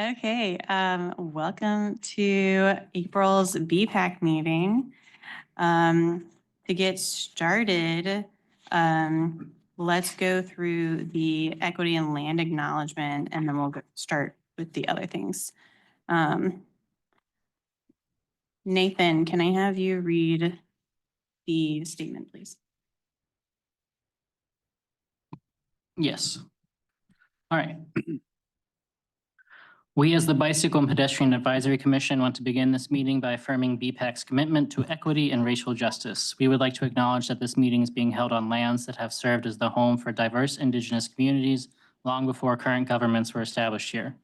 Okay, welcome to April's BPAC meeting. To get started, let's go through the equity and land acknowledgement, and then we'll start with the other things. Nathan, can I have you read the statement, please? Yes. All right. We, as the Bicycle and Pedestrian Advisory Commission, want to begin this meeting by affirming BPAC's commitment to equity and racial justice. We would like to acknowledge that this meeting is being held on lands that have served as the home for diverse Indigenous communities long before current governments were established here.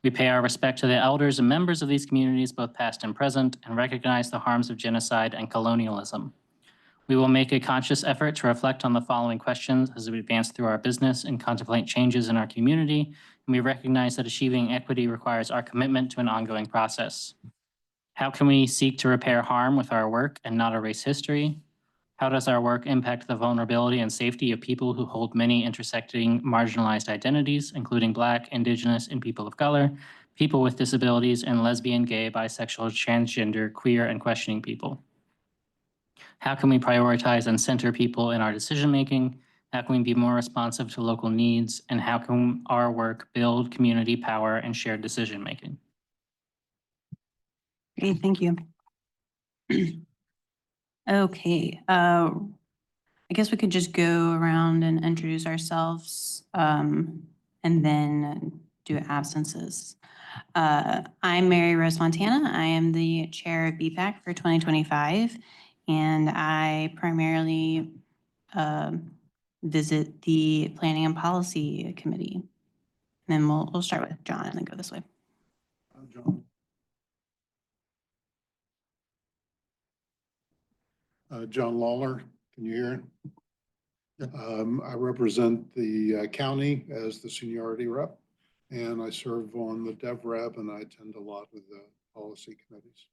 We pay our respect to the elders and members of these communities, both past and present, and recognize the harms of genocide and colonialism. We will make a conscious effort to reflect on the following questions as we advance through our business and contemplate changes in our community. And we recognize that achieving equity requires our commitment to an ongoing process. How can we seek to repair harm with our work and not erase history? How does our work impact the vulnerability and safety of people who hold many intersecting marginalized identities, including Black, Indigenous, and people of color, people with disabilities, and lesbian, gay, bisexual, transgender, queer, and questioning people? How can we prioritize and center people in our decision-making? How can we be more responsive to local needs? And how can our work build community power and shared decision-making? Great, thank you. Okay, I guess we could just go around and introduce ourselves and then do absences. I'm Mary Rose Montana. I am the chair of BPAC for 2025, and I primarily visit the Planning and Policy Committee. And then we'll start with John and then go this way. John Lawler, can you hear? I represent the county as the seniority rep, and I serve on the DevRep, and I attend a lot with the policy committees.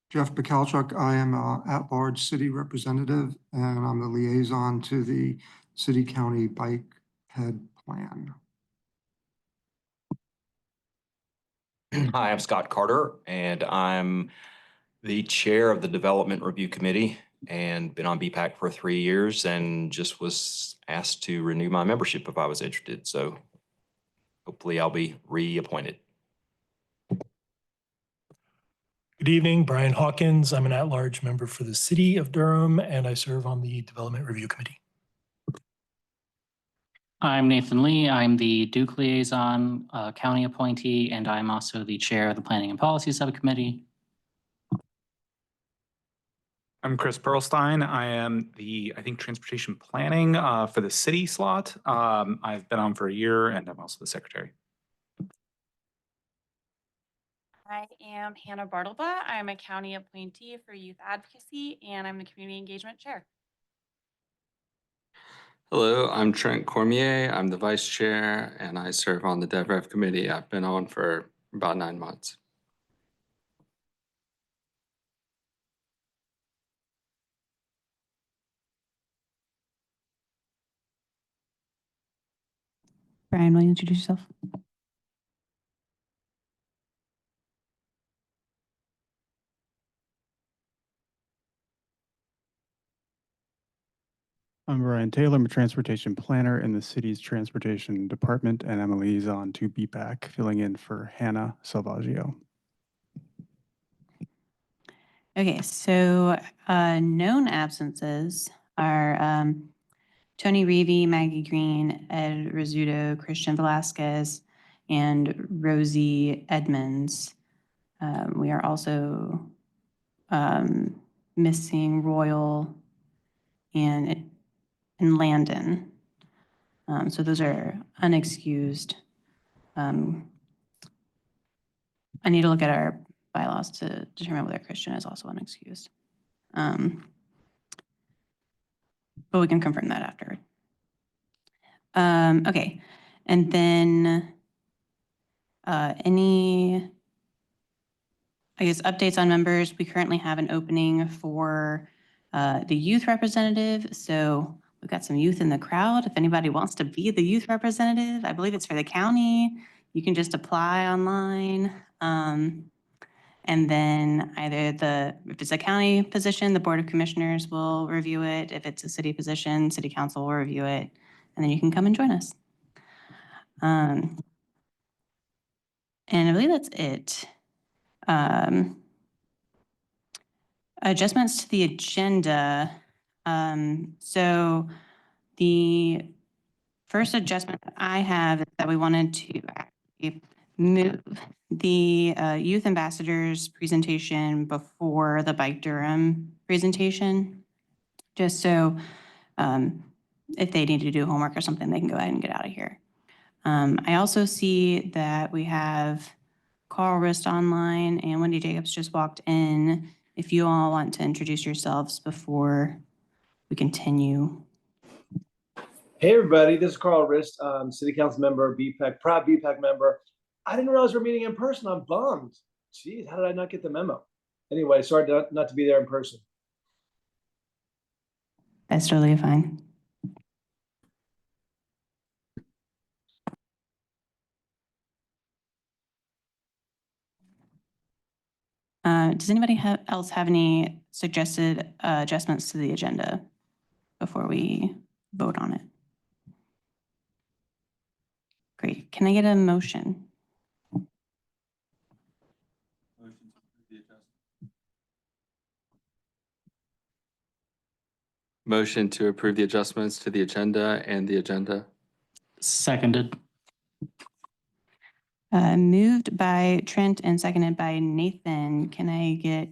Jeff Bacalchuk, I am an at-large city representative, and I'm the liaison to the city-county bike head plan. Hi, I'm Scott Carter, and I'm the chair of the Development Review Committee and been on BPAC for 3 years and just was asked to renew my membership if I was interested. So hopefully I'll be reappointed. Good evening, Brian Hawkins. I'm an at-large member for the City of Durham, and I serve on the Development Review Committee. I'm Nathan Lee. I'm the Duke Liaison, county appointee, and I'm also the chair of the Planning and Policy Subcommittee. I'm Chris Perlstein. I am the, transportation planning for the city slot. I've been on for a year, and I'm also the secretary. I am Hannah Bartleba. I'm a county appointee for youth advocacy, and I'm the community engagement chair. Hello, I'm Trent Cormier. I'm the vice chair, and I serve on the DevRev committee. I've been on for about 9 months. Brian, will you introduce yourself? I'm Brian Taylor. I'm a transportation planner in the city's transportation department, and I'm a liaison to BPAC, filling in for Hannah Salvaggio. Okay, so known absences are Tony Reevy, Maggie Green, Ed Rizzuto, Christian Velasquez, and Rosie Edmonds. We are also missing Royal and Landon. So those are unexcused. I need to look at our bylaws to determine whether Christian is also unexcused. But we can confirm that after. Okay, and then any, I guess, updates on members? We currently have an opening for the youth representative. So We've got some youth in the crowd. If anybody wants to be the youth representative, I believe it's for the county. You can just apply online. And then if it's a county position, the Board of Commissioners will review it. If it's a city position, City Council will review it. And then you can come and join us. And I believe that's it. Adjustments to the agenda. So the first adjustment that I have is that we wanted to actually move the youth ambassadors presentation before the Bike Durham presentation. Just so if they need to do homework or something, they can go ahead and get out of here. I also see that we have Carl Rist online and Wendy Jacobs just walked in. If you all want to introduce yourselves before we continue. Hey, everybody, this is Carl Rist, City Council member, BPAC, proud BPAC member. I didn't realize we're meeting in person. I'm bummed. Jeez, how did I not get the memo? Anyway, sorry not to be there in person. That's totally fine. Does anybody else have any suggested adjustments to the agenda before we vote on it? Great. Can I get a motion? Motion to approve the adjustments to the agenda and the agenda. Seconded. Moved by Trent and seconded by Nathan. Can I get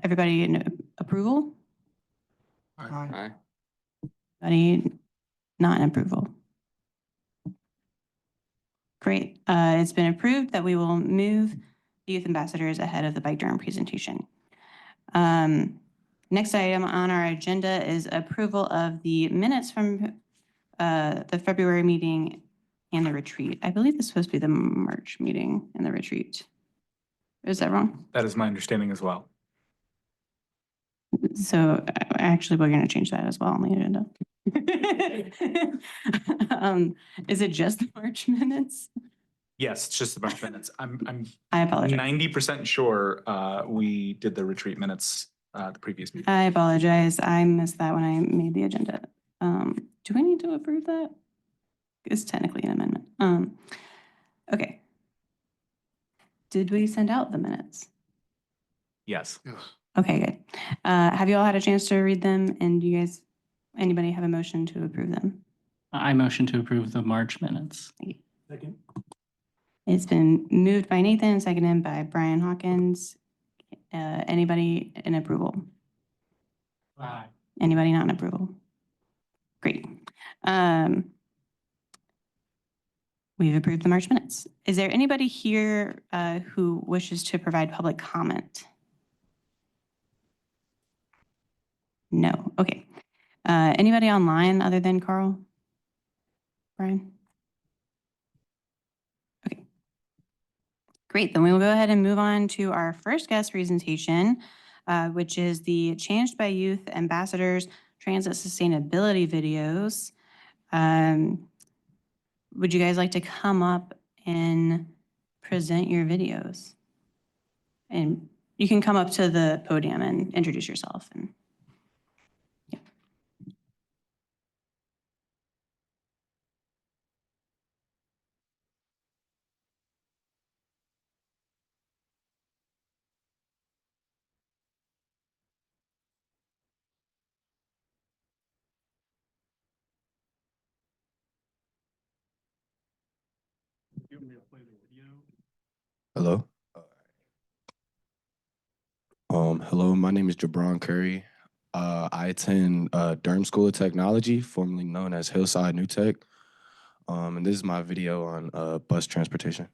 everybody in approval? Aye. Anybody not in approval? Great. It's been approved that we will move the youth ambassadors ahead of the Bike Durham presentation. Next item on our agenda is approval of the minutes from the February meeting and the retreat. I believe this is supposed to be the March meeting and the retreat. Is that wrong? That is my understanding as well. So actually, we're going to change that as well on the agenda. Is it just the March minutes? Yes, it's just the March minutes. I'm I apologize. 90% sure we did the retreat minutes the previous meeting. I apologize. I missed that when I made the agenda. Do we need to approve that? It's technically an amendment. Okay. Did we send out the minutes? Yes. Yes. Okay, good. Have you all had a chance to read them? And do you guys, anybody have a motion to approve them? I motion to approve the March minutes. Second. It's been moved by Nathan and seconded by Brian Hawkins. Anybody in approval? Aye. Anybody not in approval? Great. We've approved the March minutes. Is there anybody here who wishes to provide public comment? No. Okay. Anybody online other than Carl? Brian? Okay. Great. Then we will go ahead and move on to our first guest presentation, which is the Changed by Youth Ambassadors Transit Sustainability videos. Would you guys like to come up and present your videos? And you can come up to the podium and introduce yourself. And yeah. Hello. Hello, my name is Jabron Curry. I attend Durham School of Technology, formerly known as Hillside New Tech. And this is my video on bus transportation.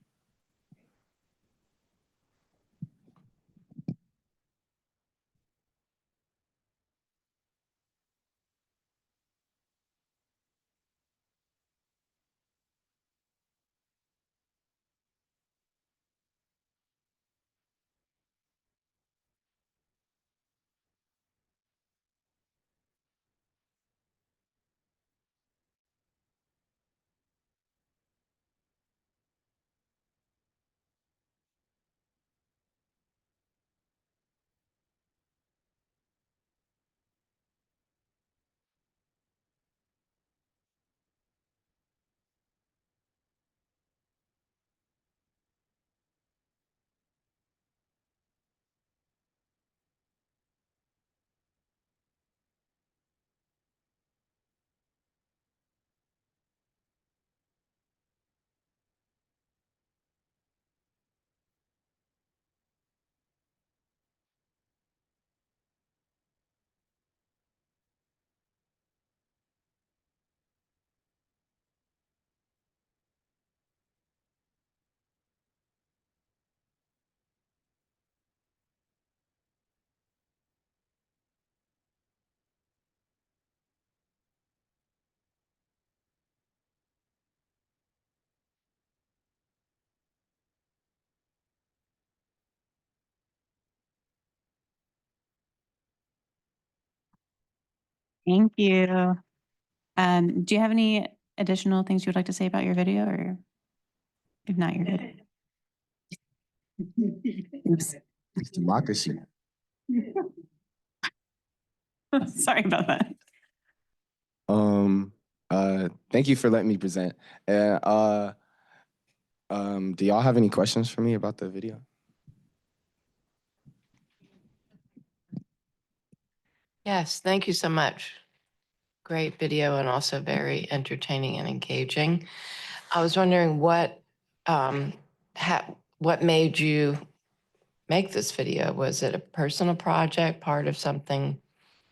Thank you. Do you have any additional things you would like to say about your video, or if not, you're good? Oops. It's democracy. Sorry about that. Thank you for letting me present. Do y'all have any questions for me about the video? Yes, thank you so much. Great video and also very entertaining and engaging. I was wondering what made you make this video? Was it a personal project, part of something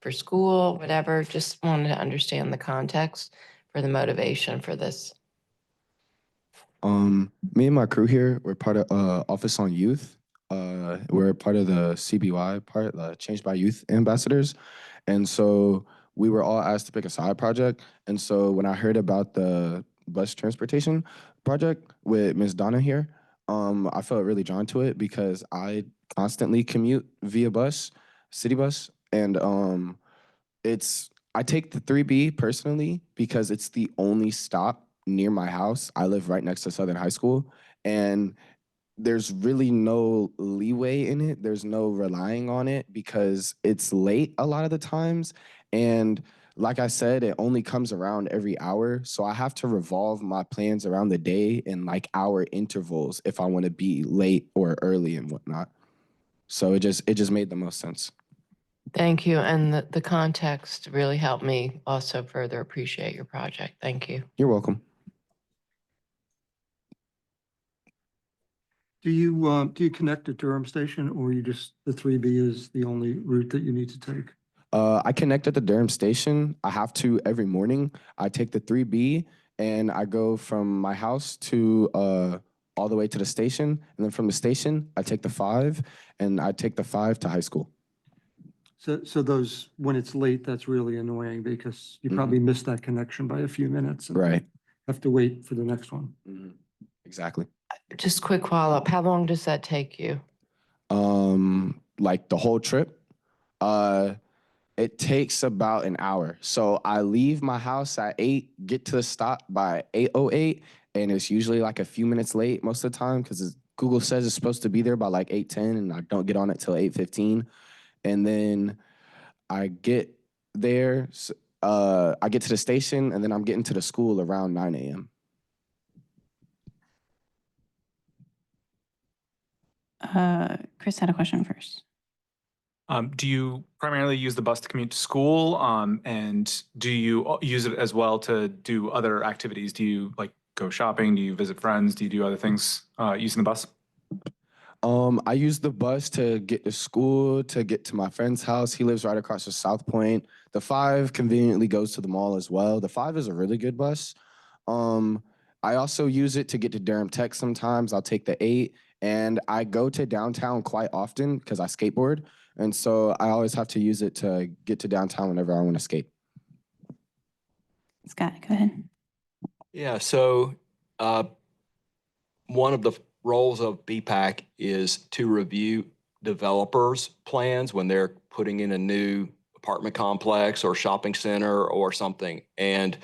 for school, whatever? Just wanted to understand the context for the motivation for this. Me and my crew here, we're part of Office on Youth. We're part of the CBY part, Changed by Youth Ambassadors. And so we were all asked to pick a side project. And so when I heard about the bus transportation project with Ms. Donna here, I felt really drawn to it because I constantly commute via bus, city bus. And I take the 3B personally because it's the only stop near my house. I live right next to Southern High School, and there's really no leeway in it. There's no relying on it because it's late a lot of the times. And like I said, it only comes around every hour. So I have to revolve my plans around the day in like hour intervals if I want to be late or early and whatnot. So it just made the most sense. Thank you. And the context really helped me also further appreciate your project. Thank you. You're welcome. Do you connect to Durham Station, or you just, the 3B is the only route that you need to take? I connect at the Durham station. I have to every morning. I take the 3B and I go from my house to all the way to the station. And then from the station, I take the 5 and I take the 5 to high school. So those, when it's late, that's really annoying because you probably missed that connection by a few minutes. And Right. have to wait for the next one. Exactly. Just quick follow-up. How long does that take you? Like the whole trip, it takes about an hour. So I leave my house at 8, get to the stop by 8:08, and it's usually like a few minutes late most of the time because Google says it's supposed to be there by like 8:10, and I don't get on it till 8:15. And then I get there, I get to the station, and then I'm getting to the school around 9 a.m. Chris had a question first. Do you primarily use the bus to commute to school? And do you use it as well to do other activities? Do you like go shopping? Do you visit friends? Do you do other things using the bus? I use the bus to get to school, to get to my friend's house. He lives right across the South Point. The 5 conveniently goes to the mall as well. The 5 is a really good bus. I also use it to get to Durham Tech sometimes. I'll take the 8, and I go to downtown quite often because I skateboard. And so I always have to use it to get to downtown whenever I want to skate. Scott, go ahead. Yeah, so one of the roles of BPAC is to review developers' plans when they're putting in a new apartment complex or shopping center or something. And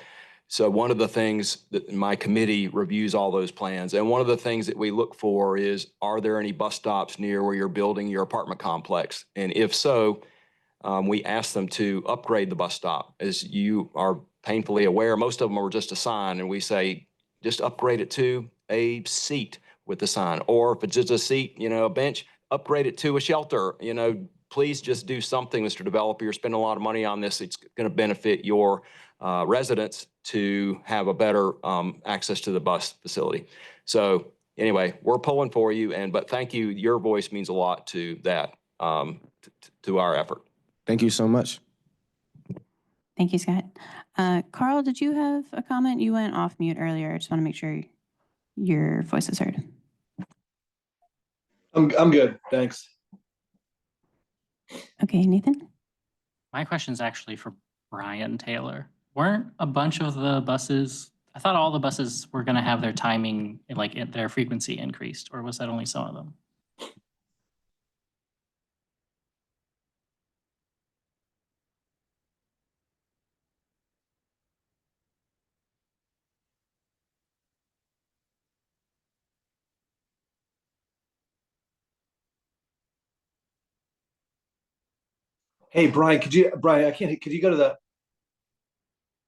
so one of the things that my committee reviews all those plans. And one of the things that we look for is, are there any bus stops near where you're building your apartment complex? And if so, we ask them to upgrade the bus stop. As you are painfully aware, most of them are just a sign, and we say, just upgrade it to a seat with the sign. Or if it's just a seat, a bench, upgrade it to a shelter. Please just do something, Mr. Developer. You're spending a lot of money on this. It's going to benefit your residents to have a better access to the bus facility. So anyway, we're pulling for you, but thank you. Your voice means a lot to that, to our effort. Thank you so much. Thank you, Scott. Carl, did you have a comment? You went off mute earlier. I just want to make sure your voice is heard. I'm good. Thanks. Okay, Nathan? My question is actually for Brian Taylor. Weren't a bunch of the buses, I thought all the buses were going to have their timing, like their frequency increased, or was that only some of them? Hey, Brian, Brian, could you go to the,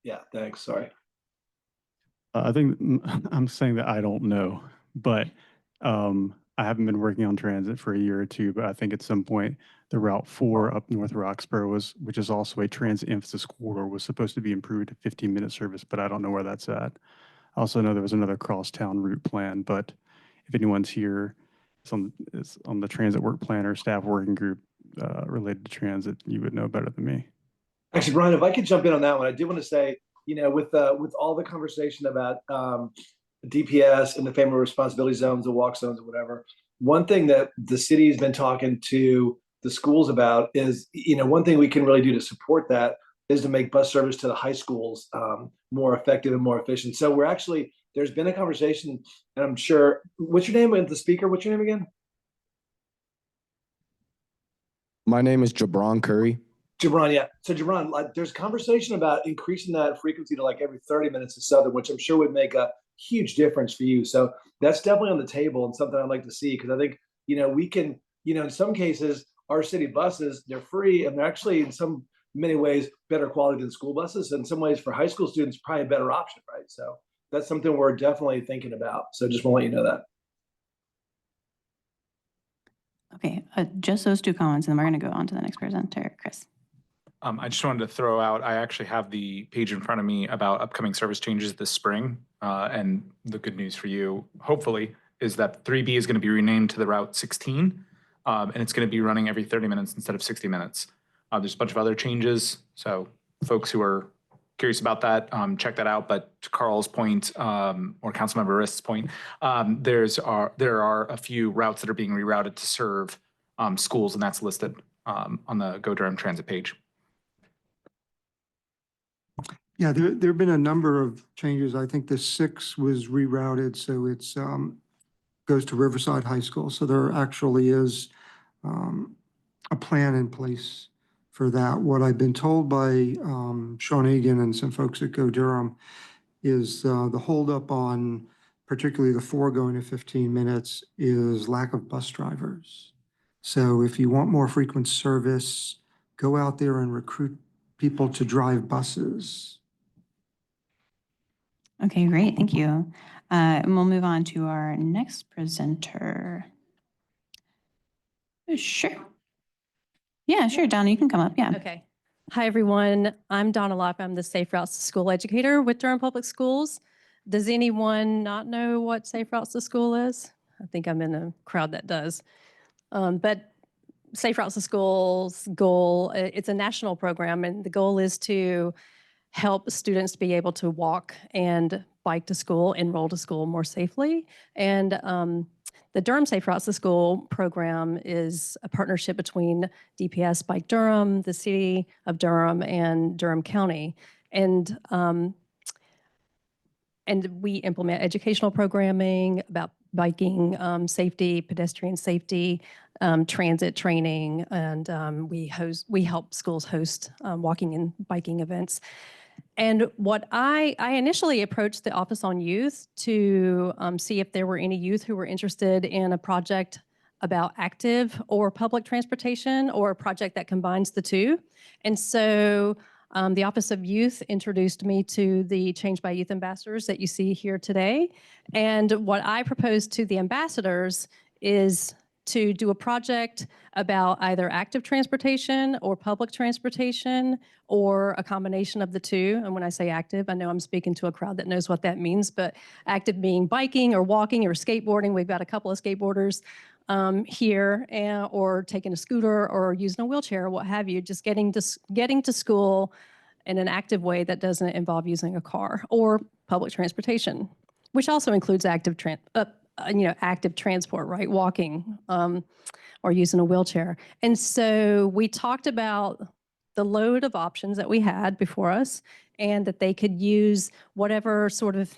yeah, thanks, sorry. I think I'm saying that I don't know, but I haven't been working on transit for a year or two, but I think at some point the Route 4 up North Roxborough which is also a transit emphasis corridor, was supposed to be improved to 15-minute service, but I don't know where that's at. I also know there was another crosstown route plan, but if anyone's here, it's on the transit work plan or staff working group related to transit, you would know better than me. Actually, Brian, if I could jump in on that one, I do want to say, with all the conversation about DPS and the family responsibility zones, the walk zones, or whatever, one thing that the city has been talking to the schools about is, one thing we can really do to support that is to make bus service to the high schools more effective and more efficient. So there's been a conversation, and I'm sure, what's your name, the speaker? What's your name again? My name is Jabron Curry. Jabron, yeah. So Jabron, there's conversation about increasing that frequency to like every 30 minutes to Southern, which I'm sure would make a huge difference for you. So that's definitely on the table and something I'd like to see, because I think, we can, in some cases, our city buses, they're free and they're actually in many ways better quality than school buses. In some ways for high school students, probably a better option, right? So that's something we're definitely thinking about. So just want to let you know that. Okay, just those two comments, and then we're going to go on to the next presenter, Chris. I just wanted to throw out, I actually have the page in front of me about upcoming service changes this spring. And the good news for you, hopefully, is that 3B is going to be renamed to the Route 16. And it's going to be running every 30 minutes instead of 60 minutes. There's a bunch of other changes. So folks who are curious about that, check that out. But to Carl's point, or Councilmember Rist's point, there are a few routes that are being rerouted to serve schools, and that's listed on the Go Durham Transit page. Yeah, there have been a number of changes. I think the 6 was rerouted, so it's goes to Riverside High School. So there actually is a plan in place for that. What I've been told by Sean Egan and some folks at Go Durham is the holdup on particularly the 4 going to 15 minutes is lack of bus drivers. So if you want more frequent service, go out there and recruit people to drive buses. Okay, great, thank you. And we'll move on to our next presenter. Sure. Yeah, sure, Donna, you can come up, yeah. Okay. Hi, everyone. I'm Donna Lopp. I'm the Safe Routes to School educator with Durham Public Schools. Does anyone not know what Safe Routes to School is? I think I'm in a crowd that does. But Safe Routes to School's goal, it's a national program, and the goal is to help students be able to walk and bike to school, enroll to school more safely. And the Durham Safe Routes to School program is a partnership between DPS Bike Durham, the City of Durham, and Durham County. And we implement educational programming about biking safety, pedestrian safety, transit training, and we help schools host walking and biking events. And what I initially approached the Office on Youth to see if there were any youth who were interested in a project about active or public transportation, or a project that combines the two. And so the Office of Youth introduced me to the Change by Youth ambassadors that you see here today. And what I proposed to the ambassadors is to do a project about either active transportation or public transportation, or a combination of the two. And when I say active, I know I'm speaking to a crowd that knows what that means, but active being biking or walking or skateboarding. We've got a couple of skateboarders here, or taking a scooter or using a wheelchair or what have you, just getting to school in an active way that doesn't involve using a car, or public transportation, which also includes active transport, right? Walking or using a wheelchair. And so we talked about the load of options that we had before us, and that they could use whatever sort of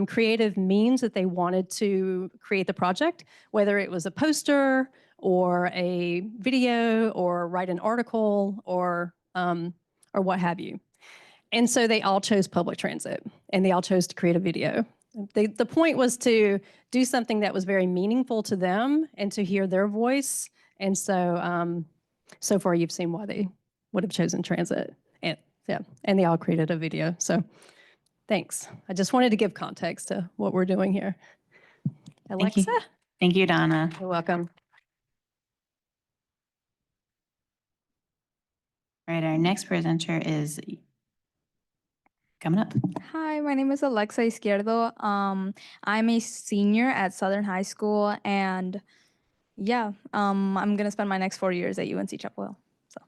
creative means that they wanted to create the project, whether it was a poster or a video or write an article or what have you. And so they all chose public transit, and they all chose to create a video. The point was to do something that was very meaningful to them and to hear their voice. And so, so far you've seen why would have chosen transit. And yeah, and they all created a video. So thanks. I just wanted to give context to what we're doing here. Thank you. Alexa, Thank you, Donna. you're welcome. All right, our next presenter is coming up. Hi, my name is Alexa Izquierdo. I'm a senior at Southern High School, and yeah, I'm gonna spend my next 4 years at UNC Chapel Hill. So.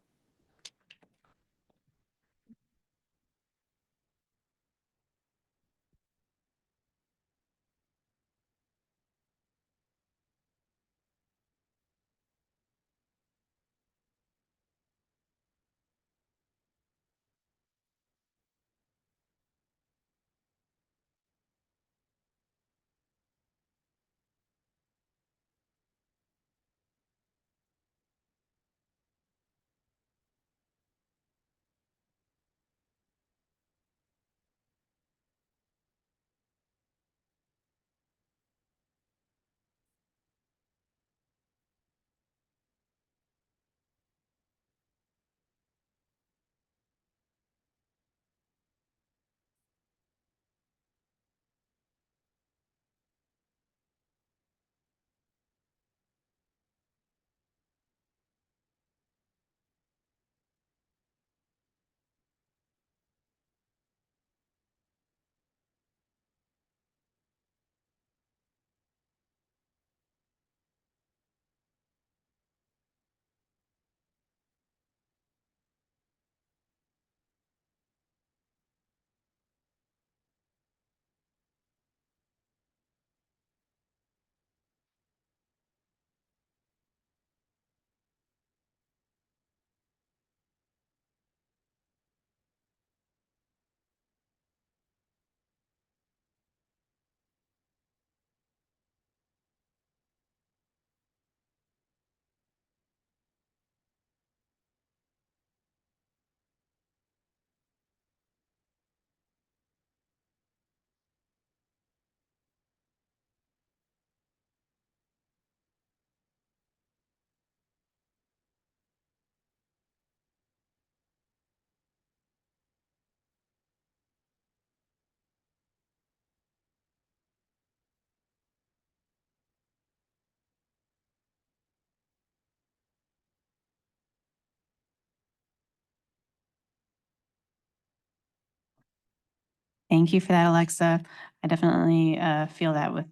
Thank you for that, Alexa. I definitely feel that with.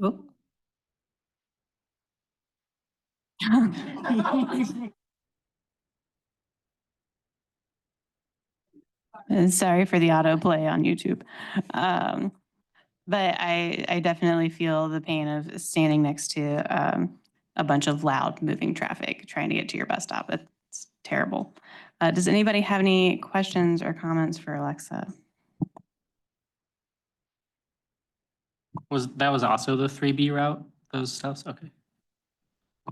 Oh. Sorry for the autoplay on YouTube. But I definitely feel the pain of standing next to a bunch of loud moving traffic trying to get to your bus stop. It's terrible. Does anybody have any questions or comments for Alexa? That was also the 3B route, those stuffs? Okay.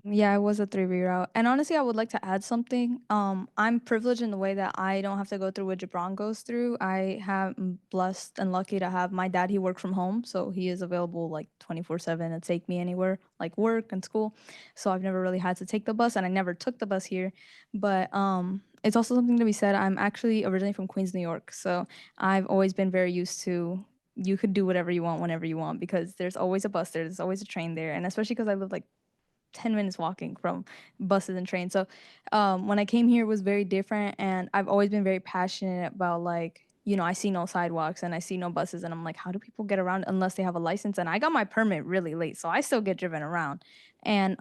Yeah, it was a 3B route. And honestly, I would like to add something. I'm privileged in the way that I don't have to go through what Gibran goes through. I'm blessed and lucky to have my dad. He worked from home, so he is available like 24/7 to take me anywhere, like work and school. So I've never really had to take the bus, and I never took the bus here. But it's also something to be said. I'm actually originally from Queens, New York, so I've always been very used to you could do whatever you want whenever you want because there's always a bus there, there's always a train there, and especially because I live like 10 minutes walking from buses and trains. So when I came here, it was very different. And I've always been very passionate about like, you know, I see no sidewalks and I see no buses. And I'm like, how do people get around unless they have a license? And I got my permit really late. So I still get driven around. And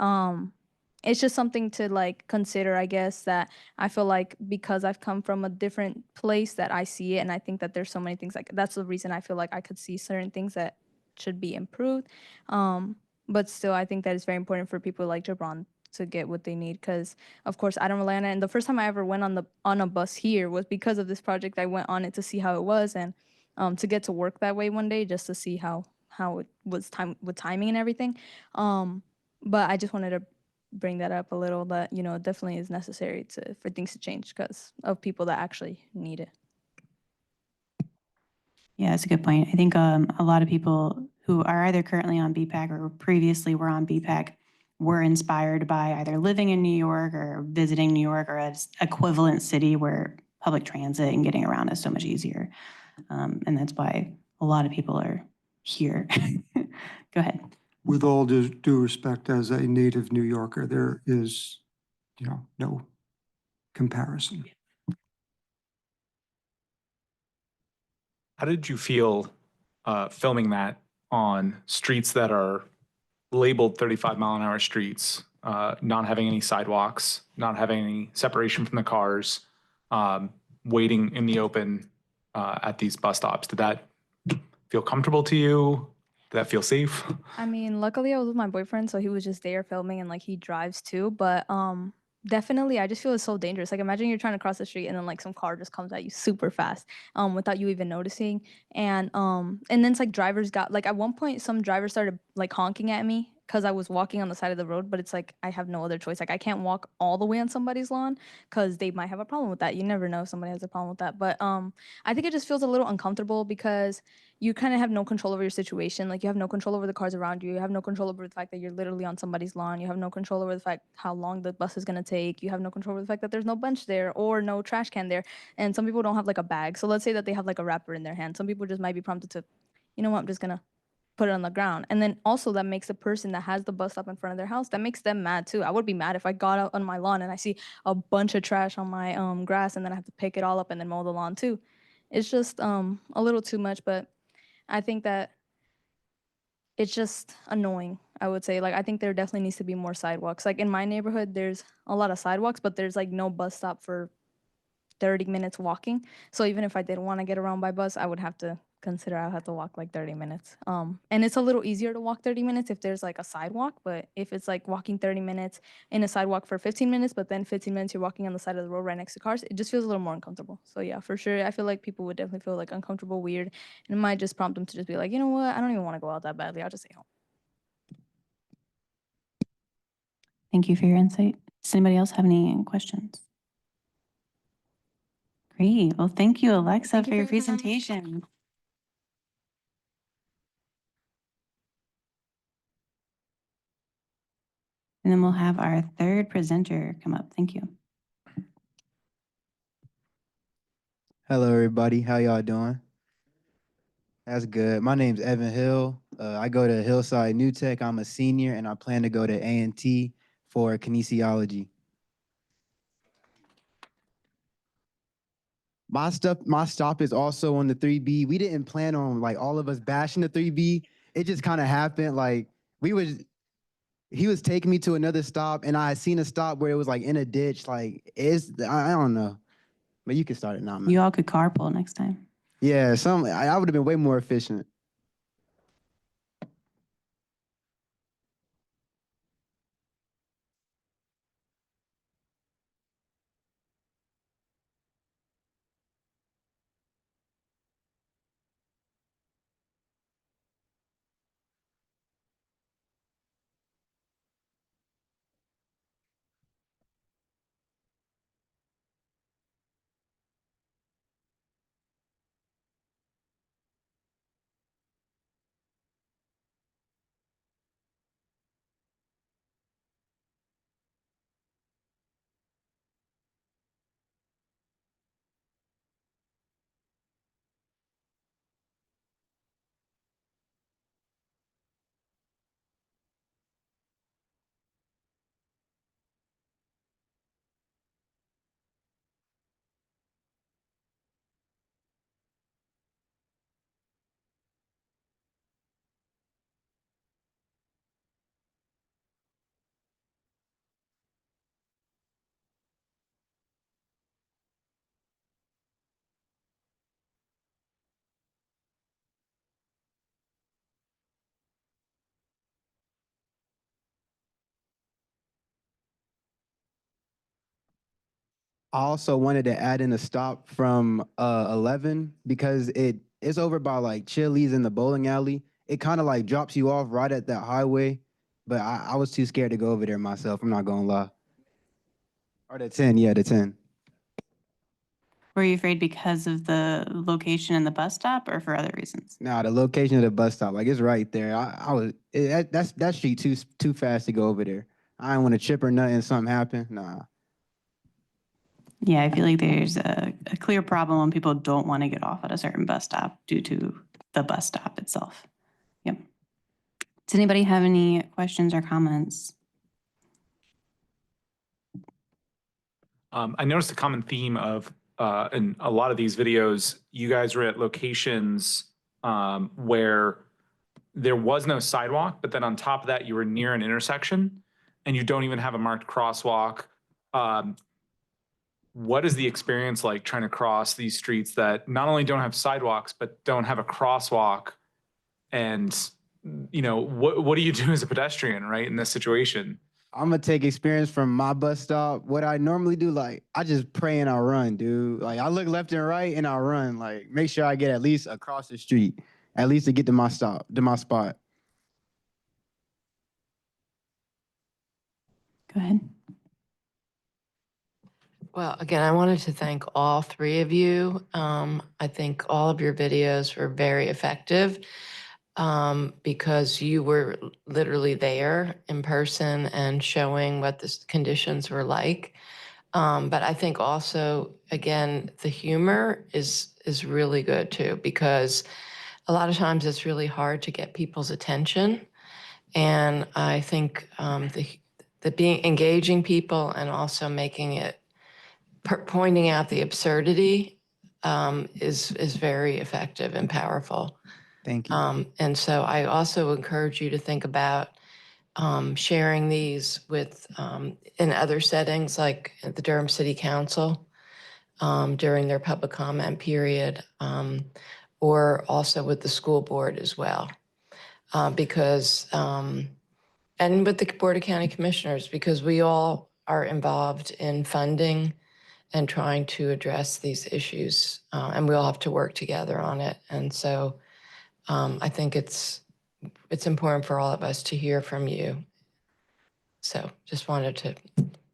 it's just something to like consider, I guess, that I feel like because I've come from a different place that I see it. And I think that there's so many things like that's the reason I feel like I could see certain things that should be improved. But still, I think that it's very important for people like Jabron to get what they need because, of course, I don't rely on it. And the first time I ever went on a bus here was because of this project. I went on it to see how it was and to get to work that way one day just to see how it was with timing and everything. But I just wanted to bring that up a little that, you know, it definitely is necessary for things to change because of people that actually need it. Yeah, that's a good point. I think a lot of people who are either currently on BPAC or previously were on BPAC were inspired by either living in New York or visiting New York or an equivalent city where public transit and getting around is so much easier. And that's why a lot of people are here. Go ahead. With all due respect, as a native New Yorker, there is, no comparison. How did you feel filming that on streets that are labeled 35-mile-an-hour streets, not having any sidewalks, not having any separation from the cars, waiting in the open at these bus stops? Did that feel comfortable to you? Did that feel safe? I mean, luckily I was with my boyfriend, so he was just there filming and like he drives too. But definitely I just feel it's so dangerous. Like imagine you're trying to cross the street and then like some car just comes at you super fast without you even noticing. And then it's like drivers got like at one point some drivers started like honking at me because I was walking on the side of the road, but it's like I have no other choice. Like I can't walk all the way on somebody's lawn because they might have a problem with that. You never know if somebody has a problem with that. But I think it just feels a little uncomfortable because you kind of have no control over your situation. Like you have no control over the cars around you. You have no control over the fact that you're literally on somebody's lawn. You have no control over the fact how long the bus is going to take. You have no control over the fact that there's no bench there or no trash can there. And some people don't have like a bag. So let's say that they have like a wrapper in their hand. Some people just might be prompted to, you know what, I'm just going to put it on the ground. And then also that makes the person that has the bus stop in front of their house, that makes them mad too. I would be mad if I got out on my lawn and I see a bunch of trash on my grass and then I have to pick it all up and then mow the lawn too. It's just a little too much, but I think that it's just annoying, I would say. Like, I think there definitely needs to be more sidewalks. Like, in my neighborhood, there's a lot of sidewalks, but there's, like, no bus stop for 30 minutes walking. So even if I did want to get around by bus, I would have to consider I would have to walk, like, 30 minutes. And it's a little easier to walk 30 minutes if there's, like, a sidewalk. But if it's, like, walking 30 minutes in a sidewalk for 15 minutes, but then 15 minutes you're walking on the side of the road right next to cars, it just feels a little more uncomfortable. So, yeah, for sure, I feel like people would definitely feel, like, uncomfortable, weird. And it might just prompt them to just be like, you know what? I don't even want to go out that badly. I'll just stay home. Thank you for your insight. Does anybody else have any questions? Great. Well, thank you, Alexa, Thank you for your for your time. presentation. And then we'll have our third presenter come up. Thank you. Hello, everybody. How y'all doing? That's good. My name's Evan Hill. I go to Hillside New Tech. I'm a senior, and I plan to go to A&T for kinesiology. My stop is also on the 3B. We didn't plan on like all of us bashing the 3B. It just kind of happened. Like he was taking me to another stop, and I had seen a stop where it was like in a ditch. Like I don't know, but you can start it now, man. You all could carpool next time. Yeah, I would have been way more efficient. I also wanted to add in a stop from 11 because it's over by like Chili's and the bowling alley. It kind of like drops you off right at that highway, but I was too scared to go over there myself. I'm not gonna lie. Or the 10, yeah, the 10. Were you afraid because of the location and the bus stop or for other reasons? Nah, the location of the bus stop, like it's right there. I was that street too fast to go over there. I didn't want to trip or nothing. Something happened. Nah. Yeah, I feel like there's a clear problem when people don't want to get off at a certain bus stop due to the bus stop itself. Yep. Does anybody have any questions or comments? I noticed a common theme of in a lot of these videos, you guys were at locations where there was no sidewalk, but then on top of that, you were near an intersection and you don't even have a marked crosswalk. What is the experience like trying to cross these streets that not only don't have sidewalks, but don't have a crosswalk? And, you know, what do you do as a pedestrian, right, in this situation? I'm gonna take experience from my bus stop. What I normally do, like I just pray and I run, dude. Like I look left and right and I run. Like make sure I get at least across the street, at least to get to my stop, to my spot. Go ahead. Well, again, I wanted to thank all three of you. I think all of your videos were very effective because you were literally there in person and showing what the conditions were like. But I think also, again, the humor is really good too, because a lot of times it's really hard to get people's attention. And I think the being engaging people and also making it pointing out the absurdity is very effective and powerful. Thank you. And so I also encourage you to think about sharing these with in other settings, like at the Durham City Council during their public comment period, or also with the school board as well, because and with the Board of County Commissioners, because we all are involved in funding and trying to address these issues, and we all have to work together on it. And so I think it's important for all of us to hear from you. So just wanted to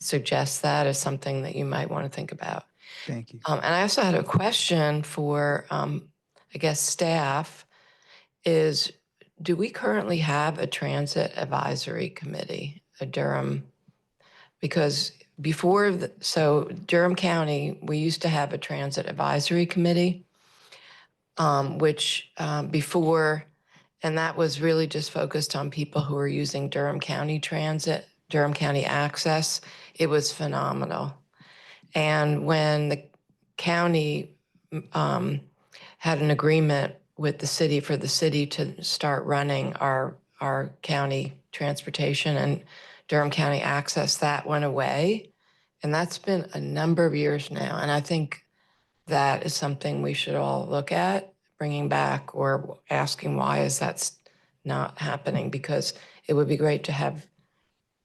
suggest that as something that you might want to think about. Thank you. And I also had a question for, I guess, staff is, do we currently have a transit advisory committee, a Durham? Because before, so Durham County, we used to have a transit advisory committee, which before, and that was really just focused on people who were using Durham County Transit, Durham County Access. It was phenomenal. And when the county had an agreement with the city for the city to start running our county transportation and Durham County Access, that went away. And that's been a number of years now. And I think that is something we should all look at, bringing back or asking why is that not happening? Because it would be great to have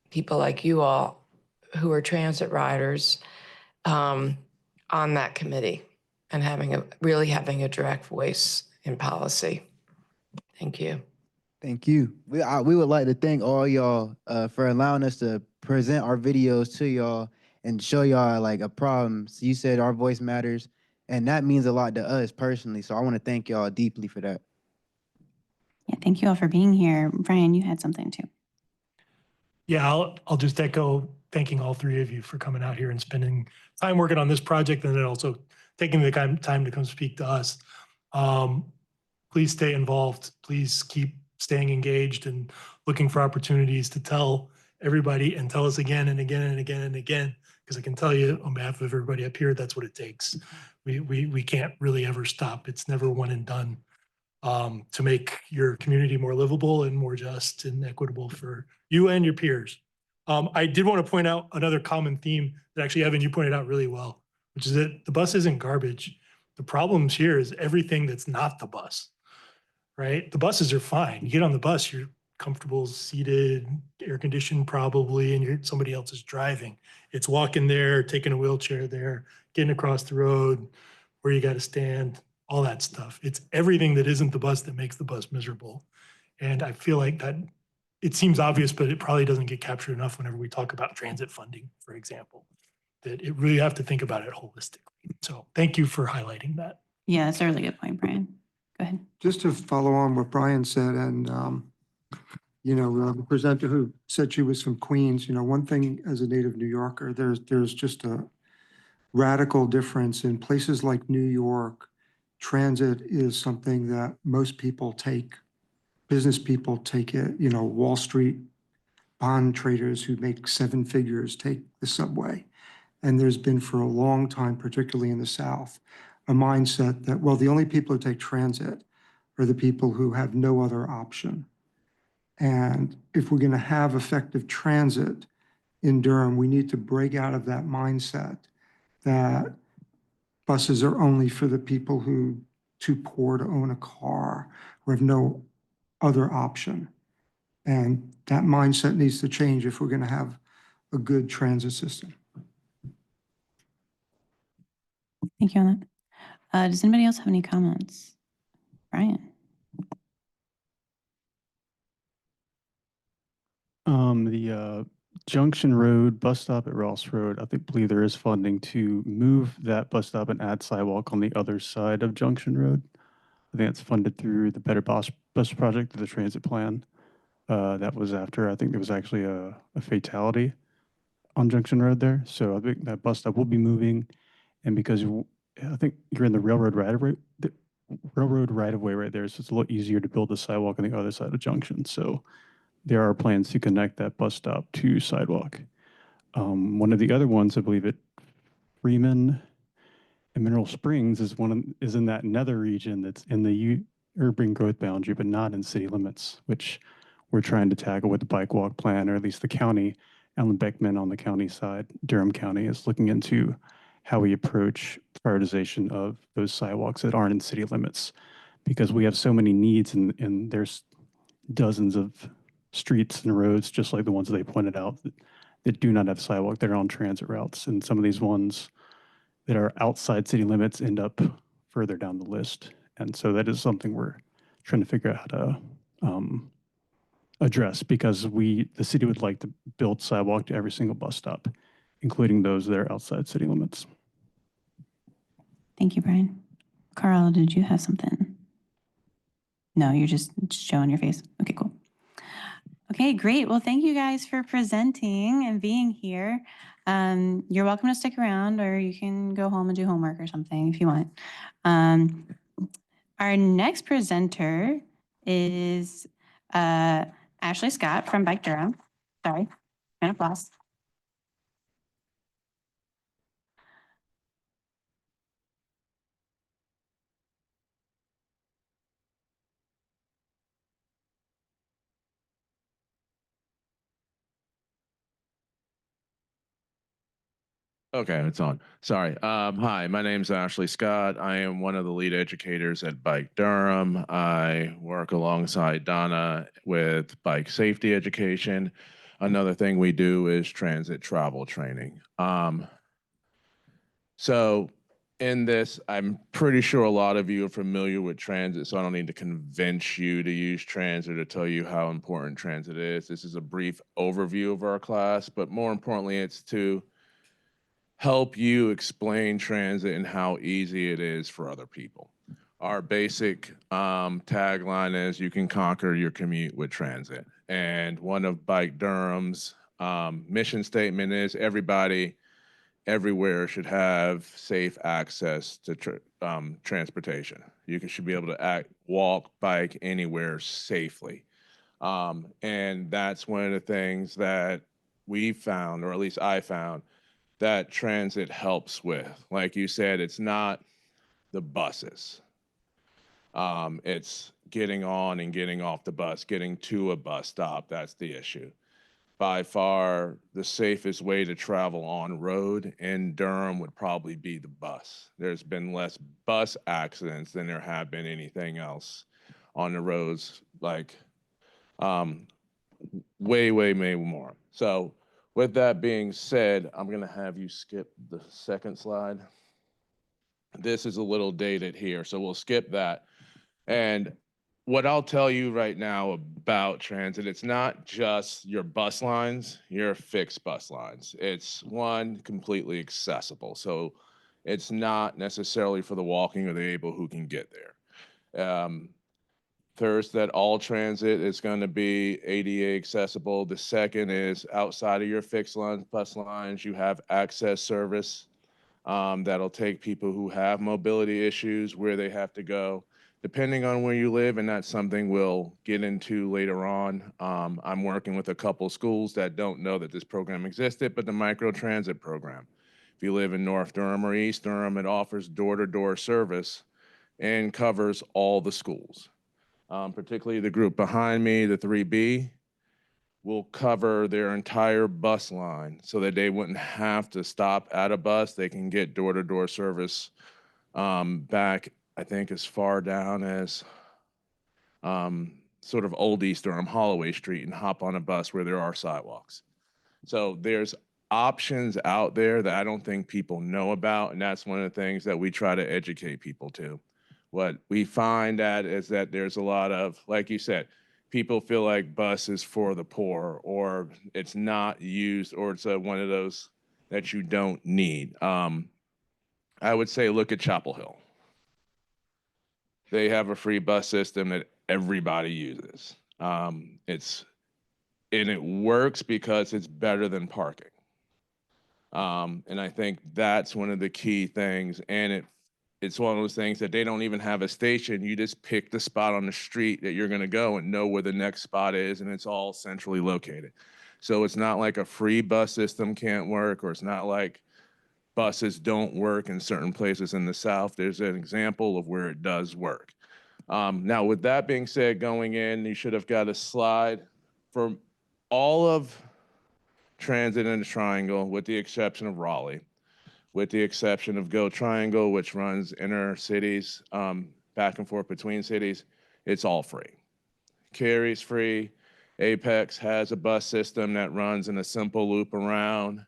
people like you all who are transit riders on that committee and really having a direct voice in policy. Thank you. Thank you. We would like to thank all y'all for allowing us to present our videos to y'all and show y'all like a problem. So you said our voice matters, and that means a lot to us personally. So I want to thank y'all deeply for that. Yeah, thank you all for being here. Brian, you had something too. Yeah, I'll just echo thanking all three of you for coming out here and spending time working on this project, and then also taking the time to come speak to us. Please stay involved. Please keep staying engaged and looking for opportunities to tell everybody and tell us again and again and again and again, because I can tell you on behalf of everybody up here, that's what it takes. We can't really ever stop. It's never one and done. To make your community more livable and more just and equitable for you and your peers. I did want to point out another common theme that actually, Evan, you pointed out really well, which is that the bus isn't garbage. The problems here is everything that's not the bus, right? The buses are fine. You get on the bus, you're comfortable, seated, air conditioned probably, and somebody else is driving. It's walking there, taking a wheelchair there, getting across the road, where you got to stand, all that stuff. It's everything that isn't the bus that makes the bus miserable. And I feel like that it seems obvious, but it probably doesn't get captured enough whenever we talk about transit funding, for example. that it really have to think about it holistically. So thank you for highlighting that. Yeah, that's a really good point, Brian. Go ahead. Just to follow on what Brian said, and, the presenter who said she was from Queens, one thing as a native New Yorker, there's just a radical difference in places like New York. Transit is something that most people take, business people take it, Wall Street bond traders who make seven figures take the subway. And there's been for a long time, particularly in the South, a mindset that, well, the only people who take transit are the people who have no other option. And if we're going to have effective transit in Durham, we need to break out of that mindset that buses are only for the people who too poor to own a car or have no other option. And that mindset needs to change if we're going to have a good transit system. Thank you on that. Does anybody else have any comments? Brian? The Junction Road bus stop at Ross Road, I believe there is funding to move that bus stop and add sidewalk on the other side of Junction Road. I think it's funded through the Better Bus Project of the transit plan. That was after, I think there was actually a fatality on Junction Road there. So I think that bus stop will be moving. And because I think you're in the railroad right of way right there, so it's a little easier to build a sidewalk on the other side of Junction. So there are plans to connect that bus stop to sidewalk. One of the other ones, I believe at Freeman and Mineral Springs is in that nether region that's in the urban growth boundary, but not in city limits, which we're trying to tackle with the bike walk plan, or at least the county. Alan Beckman on the county side, Durham County, is looking into how we approach prioritization of those sidewalks that aren't in city limits, because we have so many needs and there's dozens of streets and roads, just like the ones they pointed out, that do not have sidewalk. They're on transit routes. And some of these ones that are outside city limits end up further down the list. And so that is something we're trying to figure out how to address, because the city would like to build sidewalk to every single bus stop, including those that are outside city limits. Thank you, Brian. Carl, did you have something? No, you're just showing your face. Okay, cool. Okay, great. Well, thank you guys for presenting and being here. You're welcome to stick around, or you can go home and do homework or something if you want. Our next presenter is Ashley Scott from Bike Durham. Sorry, an applause. Okay, it's on. Sorry. Hi, my name's Ashley Scott. I am one of the lead educators at Bike Durham. I work alongside Donna with bike safety education. Another thing we do is transit travel training. So in this, I'm pretty sure a lot of you are familiar with transit, so I don't need to convince you to use transit or tell you how important transit is. This is a brief overview of our class, but more importantly, it's to help you explain transit and how easy it is for other people. Our basic tagline is you can conquer your commute with transit. And one of Bike Durham's mission statement is everybody everywhere should have safe access to transportation. You should be able to walk, bike anywhere safely. And that's one of the things that we found, or at least I found, that transit helps with. Like you said, it's not the buses. It's getting on and getting off the bus, getting to a bus stop. That's the issue. By far, the safest way to travel on road in Durham would probably be the bus. There's been less bus accidents than there have been anything else on the roads, like way more. So with that being said, I'm going to have you skip the second slide. This is a little dated here, so we'll skip that. And what I'll tell you right now about transit, it's not just your bus lines, your fixed bus lines. It's one, completely accessible. So it's not necessarily for the walking or the able who can get there. First, that all transit is going to be ADA accessible. The second is outside of your fixed line, bus lines, you have access service that'll take people who have mobility issues where they have to go, depending on where you live. And that's something we'll get into later on. I'm working with a couple schools that don't know that this program existed, but the micro transit program. If you live in North Durham or East Durham, it offers door-to-door service and covers all the schools. Particularly the group behind me, the 3B, will cover their entire bus line so that they wouldn't have to stop at a bus. They can get door-to-door service back, I think, as far down as sort of Old East Durham, Holloway Street, and hop on a bus where there are sidewalks. So there's options out there that I don't think people know about, and that's one of the things that we try to educate people to. What we find that is that there's a lot of, like you said, people feel like bus is for the poor, or it's not used, or it's one of those that you don't need. I would say look at Chapel Hill. They have a free bus system that everybody uses. And it works because it's better than parking. And I think that's one of the key things. And it's one of those things that they don't even have a station. You just pick the spot on the street that you're going to go and know where the next spot is, and it's all centrally located. So it's not like a free bus system can't work, or it's not like buses don't work in certain places in the South. There's an example of where it does work. Now, with that being said, going in, you should have got a slide for all of transit in the triangle, with the exception of Raleigh, with the exception of Go Triangle, which runs inner cities, back and forth between cities. It's all free. Cary's free. Apex has a bus system that runs in a simple loop around.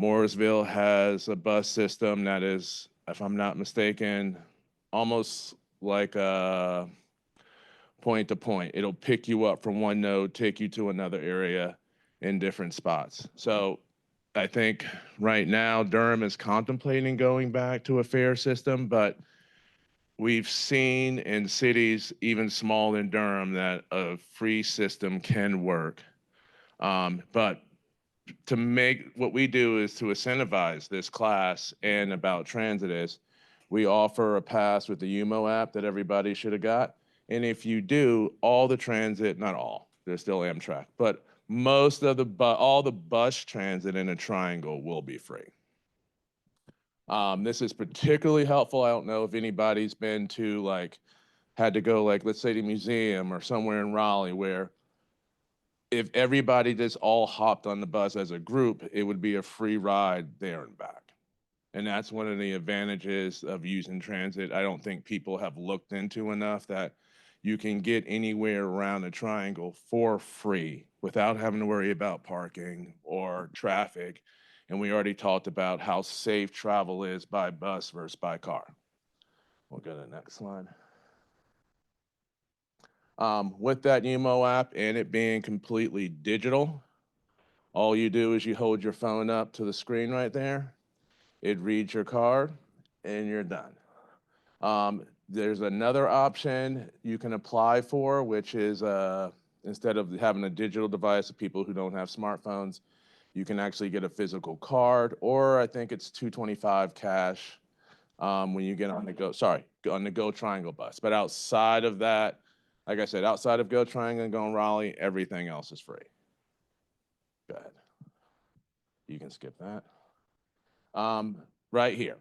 Mooresville has a bus system that is, if I'm not mistaken, almost like a point to point. It'll pick you up from one node, take you to another area in different spots. So I think right now Durham is contemplating going back to a fare system, but we've seen in cities even smaller than Durham that a free system can work. But to make, what we do is to incentivize this class and about transit is we offer a pass with the UMO app that everybody should have got. And if you do, all the transit, not all, there's still Amtrak, but most of all the bus transit in a triangle will be free. This is particularly helpful. I don't know if anybody's been to had to go let's say the museum or somewhere in Raleigh, where if everybody just all hopped on the bus as a group, it would be a free ride there and back. And that's one of the advantages of using transit. I don't think people have looked into enough that you can get anywhere around the triangle for free without having to worry about parking or traffic. And we already talked about how safe travel is by bus versus by car. We'll go to the next slide. With that UMO app and it being completely digital, all you do is you hold your phone up to the screen right there. It reads your card and you're done. There's another option you can apply for, which is instead of having a digital device of people who don't have smartphones, you can actually get a physical card, or I think it's $225 cash when you get on the Go Triangle bus. But outside of that, like I said, outside of Go Triangle and Go Raleigh, everything else is free. Go ahead. You can skip that. Right here.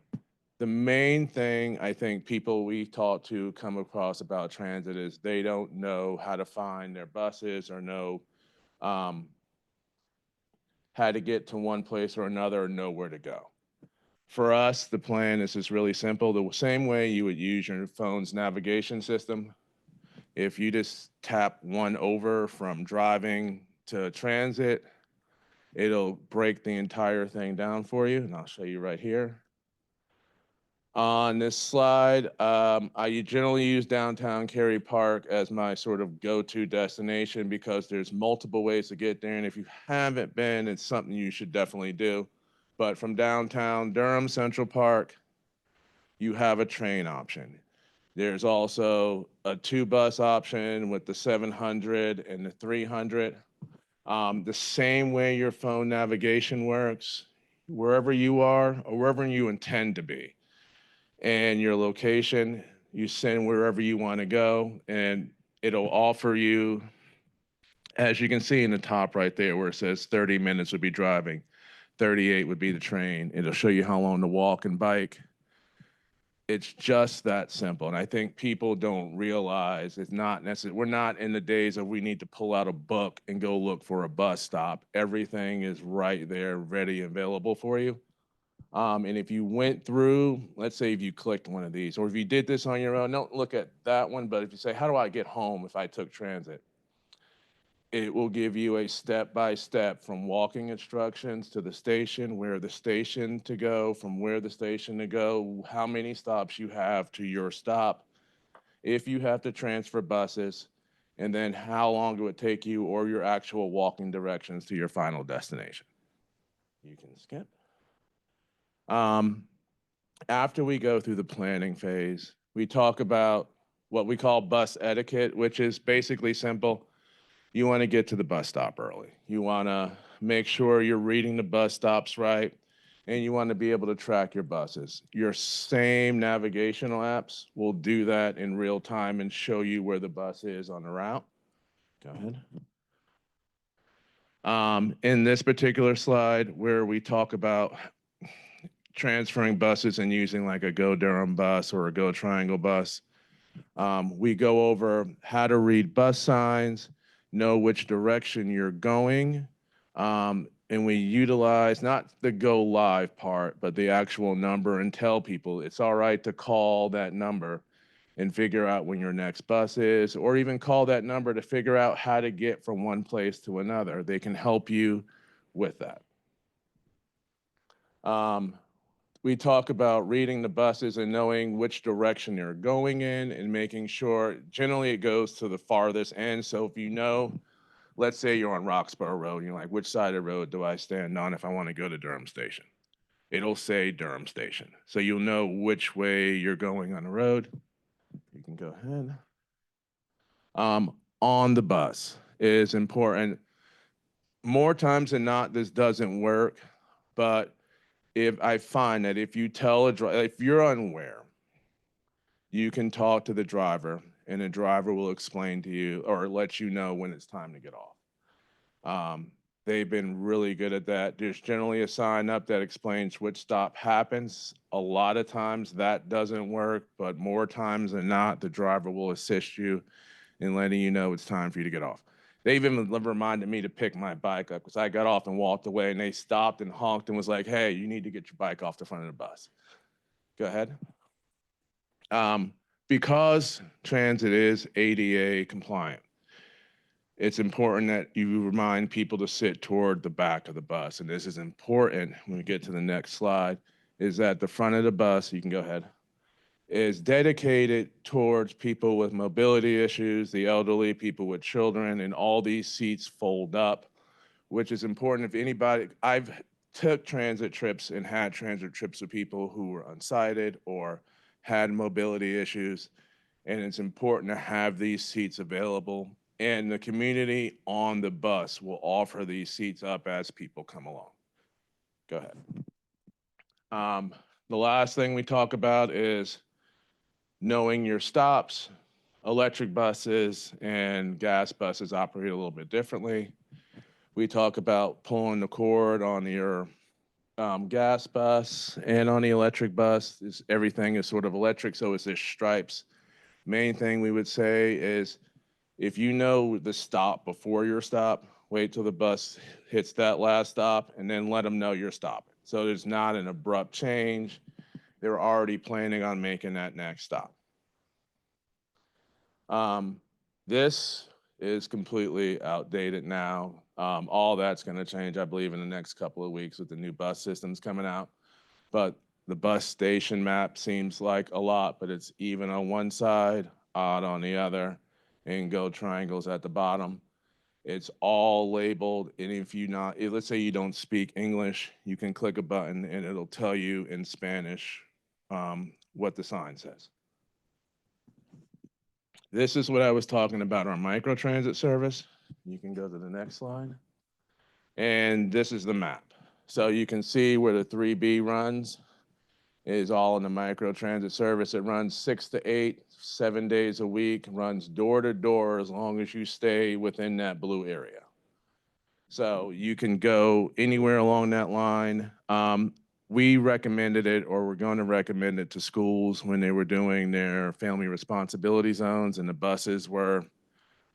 The main thing I think people we talk to come across about transit is they don't know how to find their buses or know how to get to one place or another or know where to go. For us, the plan is just really simple. The same way you would use your phone's navigation system. If you just tap one over from driving to transit, it'll break the entire thing down for you, and I'll show you right here. On this slide, I generally use downtown Cary Park as my sort of go-to destination because there's multiple ways to get there. And if you haven't been, it's something you should definitely do. But from downtown Durham Central Park, you have a train option. There's also a 2-bus option with the 700 and the 300. The same way your phone navigation works, wherever you are or wherever you intend to be, and your location, you send wherever you want to go, and it'll offer you, as you can see in the top right there where it says 30 minutes would be driving, 38 would be the train. It'll show you how long to walk and bike. It's just that simple. And I think people don't realize it's not necessary. We're not in the days of we need to pull out a book and go look for a bus stop. Everything is right there, ready, available for you. And if you went through, let's say if you clicked one of these, or if you did this on your own, don't look at that one, but if you say, how do I get home if I took transit? It will give you a step-by-step from walking instructions to the station, where the station to go, from where the station to go, how many stops you have to your stop, if you have to transfer buses, and then how long it would take you or your actual walking directions to your final destination. You can skip. After we go through the planning phase, we talk about what we call bus etiquette, which is basically simple. You want to get to the bus stop early. You want to make sure you're reading the bus stops right, and you want to be able to track your buses. Your same navigational apps will do that in real time and show you where the bus is on the route. Go ahead. In this particular slide, where we talk about transferring buses and using like a Go Durham bus or a Go Triangle bus, we go over how to read bus signs, know which direction you're going, and we utilize not the go live part, but the actual number, and tell people it's all right to call that number and figure out when your next bus is, or even call that number to figure out how to get from one place to another. They can help you with that. We talk about reading the buses and knowing which direction they're going in and making sure, generally it goes to the farthest end. So if you know, let's say you're on Roxborough Road, and you're like, which side of the road do I stand on if I want to go to Durham Station? It'll say Durham Station. So you'll know which way you're going on the road. You can go ahead. On the bus is important. More times than not, this doesn't work, but if I find that if you tell a driver, if you're unaware, you can talk to the driver and the driver will explain to you or let you know when it's time to get off. They've been really good at that. There's generally a sign up that explains which stop happens. A lot of times that doesn't work, but more times than not, the driver will assist you in letting you know it's time for you to get off. They even reminded me to pick my bike up because I got off and walked away, and they stopped and honked and was like, hey, you need to get your bike off the front of the bus. Go ahead. Because transit is ADA compliant, it's important that you remind people to sit toward the back of the bus. And this is important when we get to the next slide, is that the front of the bus, you can go ahead, is dedicated towards people with mobility issues, the elderly, people with children, and all these seats fold up, which is important. If anybody, I've took transit trips and had transit trips with people who were unsighted or had mobility issues, and it's important to have these seats available. And the community on the bus will offer these seats up as people come along. Go ahead. The last thing we talk about is knowing your stops. Electric buses and gas buses operate a little bit differently. We talk about pulling the cord on your gas bus and on the electric bus. Everything is sort of electric, so it's just stripes. Main thing we would say is if you know the stop before your stop, wait till the bus hits that last stop and then let them know you're stopping. So there's not an abrupt change. They're already planning on making that next stop. This is completely outdated now. All that's going to change, I believe, in the next couple of weeks with the new bus systems coming out. But The bus station map seems like a lot, but it's even on one side, odd on the other, and go triangles at the bottom. It's all labeled, and if let's say you don't speak English, you can click a button and it'll tell you in Spanish what the sign says. This is what I was talking about, our microtransit service. You can go to the next slide. And this is the map. So you can see where the 3B runs is all in the microtransit service. It runs 6 to 8, 7 days a week, runs door to door as long as you stay within that blue area. So you can go anywhere along that line. We recommended it, or we're going to recommend it to schools when they were doing their family responsibility zones, and the buses were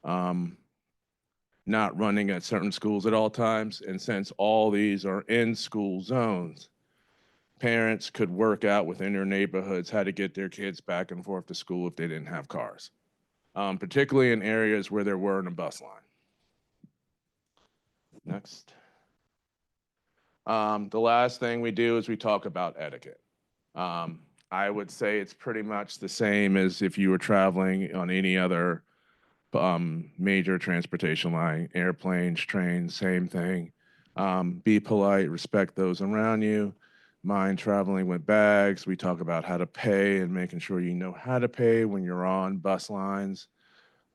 not running at certain schools at all times. And since all these are in school zones, parents could work out within their neighborhoods how to get their kids back and forth to school if they didn't have cars, particularly in areas where there weren't a bus line. Next. The last thing we do is we talk about etiquette. I would say it's pretty much the same as if you were traveling on any other major transportation line, airplanes, trains, same thing. Be polite, respect those around you. Mind traveling with bags. We talk about how to pay and making sure you know how to pay when you're on bus lines.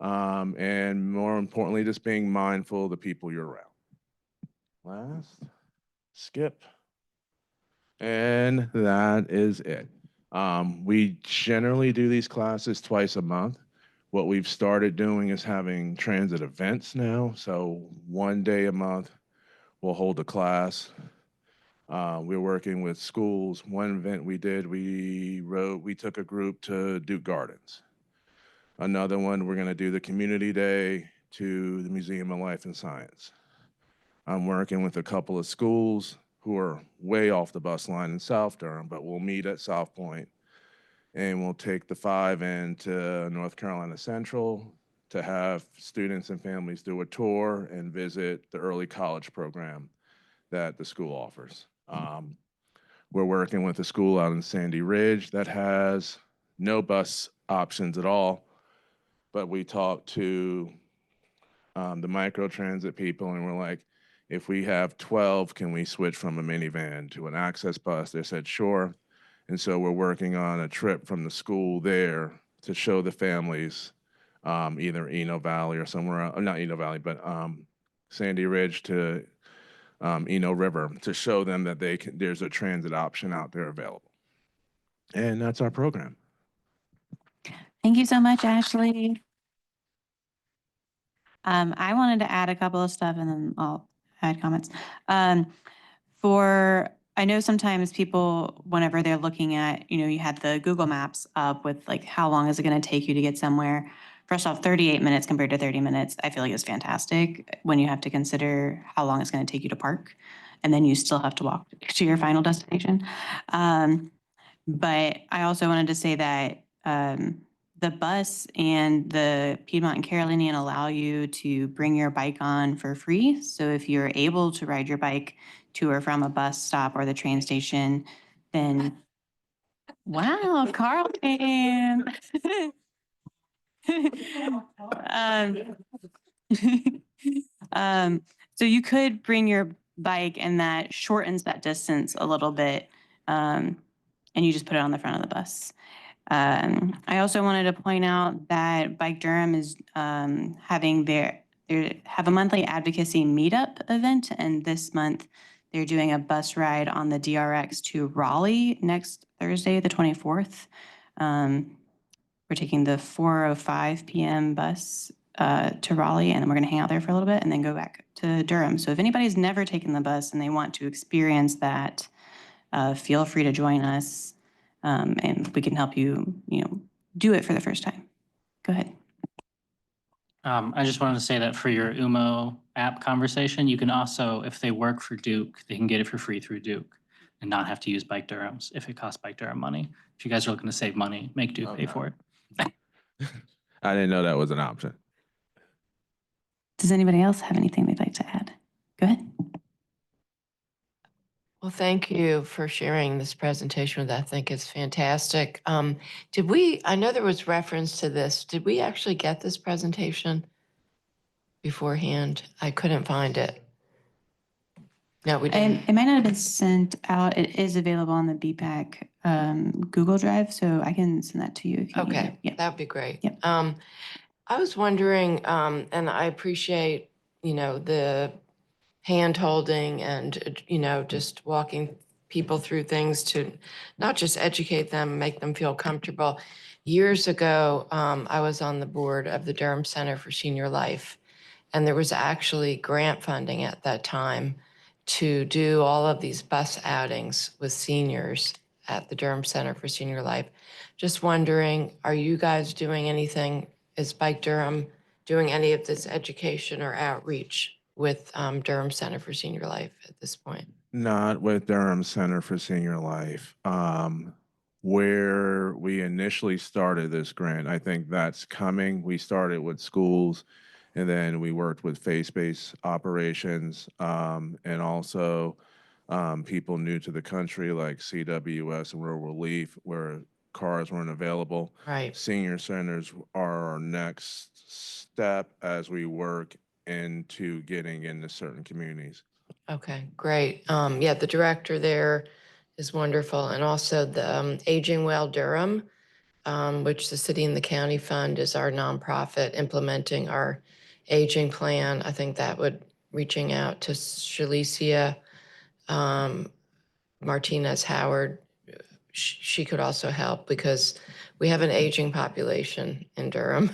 And more importantly, just being mindful of the people you're around. Last, skip. And that is it. We generally do these classes twice a month. What we've started doing is having transit events now. So 1 day a month, we'll hold a class. We're working with schools. One event we did, we took a group to Duke Gardens. Another one, we're going to do the community day to the Museum of Life and Science. I'm working with a couple of schools who are way off the bus line in South Durham, but we'll meet at South Point, and we'll take the 5 into North Carolina Central to have students and families do a tour and visit the early college program that the school offers. We're working with a school out in Sandy Ridge that has no bus options at all, but we talked to the microtransit people, and we're like, if we have 12, can we switch from a minivan to an access bus? They said, sure. And so we're working on a trip from the school there to show the families either Eno Valley or somewhere, not Eno Valley, but Sandy Ridge to Eno River, to show them that there's a transit option out there available. And that's our program. Thank you so much, Ashley. I wanted to add a couple of stuff and then I'll add comments. I know sometimes people, whenever they're looking at, you had the Google Maps up with like, how long is it going to take you to get somewhere? First off, 38 minutes compared to 30 minutes, I feel like is fantastic when you have to consider how long it's going to take you to park. And then you still have to walk to your final destination. But I also wanted to say that the bus and the Piedmont and Carolinian allow you to bring your bike on for free. So if you're able to ride your bike to or from a bus stop or the train station, then wow, Carl came. So you could bring your bike, and that shortens that distance a little bit. And you just put it on the front of the bus. I also wanted to point out that Bike Durham is having they have a monthly advocacy meetup event, and this month they're doing a bus ride on the DRX to Raleigh next Thursday, the 24th. We're taking the 4:05 p.m. bus to Raleigh, and then we're going to hang out there for a little bit and then go back to Durham. So if anybody's never taken the bus and they want to experience that, feel free to join us. And we can help you, do it for the first time. Go ahead. I just wanted to say that for your UMO app conversation, you can also, if they work for Duke, they can get it for free through Duke and not have to use Bike Durham's if it costs Bike Durham money. If you guys are looking to save money, make Duke pay for it. I didn't know that was an option. Does anybody else have anything they'd like to add? Go ahead. Well, thank you for sharing this presentation with us. I think it's fantastic. I know there was reference to this. Did we actually get this presentation beforehand? I couldn't find it. No, we didn't. It might not have been sent out. It is available on the BPAC Google Drive, so I can send that to you if you need it. Okay, Yeah. that would be great. Yep. I was wondering, and I appreciate, the hand holding and, just walking people through things to not just educate them, make them feel comfortable. Years ago, I was on the board of the Durham Center for Senior Life, and there was actually grant funding at that time to do all of these bus outings with seniors at the Durham Center for Senior Life. Just wondering, are you guys doing anything? Is Bike Durham doing any of this education or outreach with Durham Center for Senior Life at this point? Not with Durham Center for Senior Life. Where we initially started this grant, I think that's coming. We started with schools, and then we worked with faith-based operations, and also people new to the country like CWS and Rural Relief, where cars weren't available. Right. Senior centers are our next step as we work into getting into certain communities. Okay, great. Yeah, the director there is wonderful. And also the Aging Well Durham, which the city and the county fund is our nonprofit implementing our aging plan. I think that would reaching out to Shalicia Martinez Howard. She could also help because we have an aging population in Durham.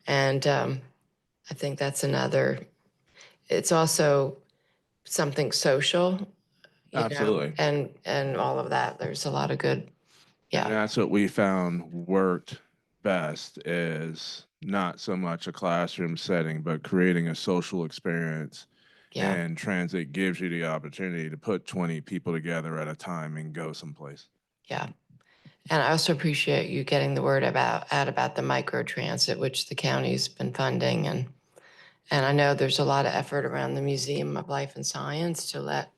And I think that's another, it's also something social, Absolutely. and all of that. There's a lot of good, And yeah, that's what we found worked best is not so much a classroom setting, but creating a social experience. yeah, And transit gives you the opportunity to put 20 people together at a time and go someplace. yeah. And I also appreciate you getting the word out about the micro transit, which the county's been funding. And I know there's a lot of effort around the Museum of Life and Science to let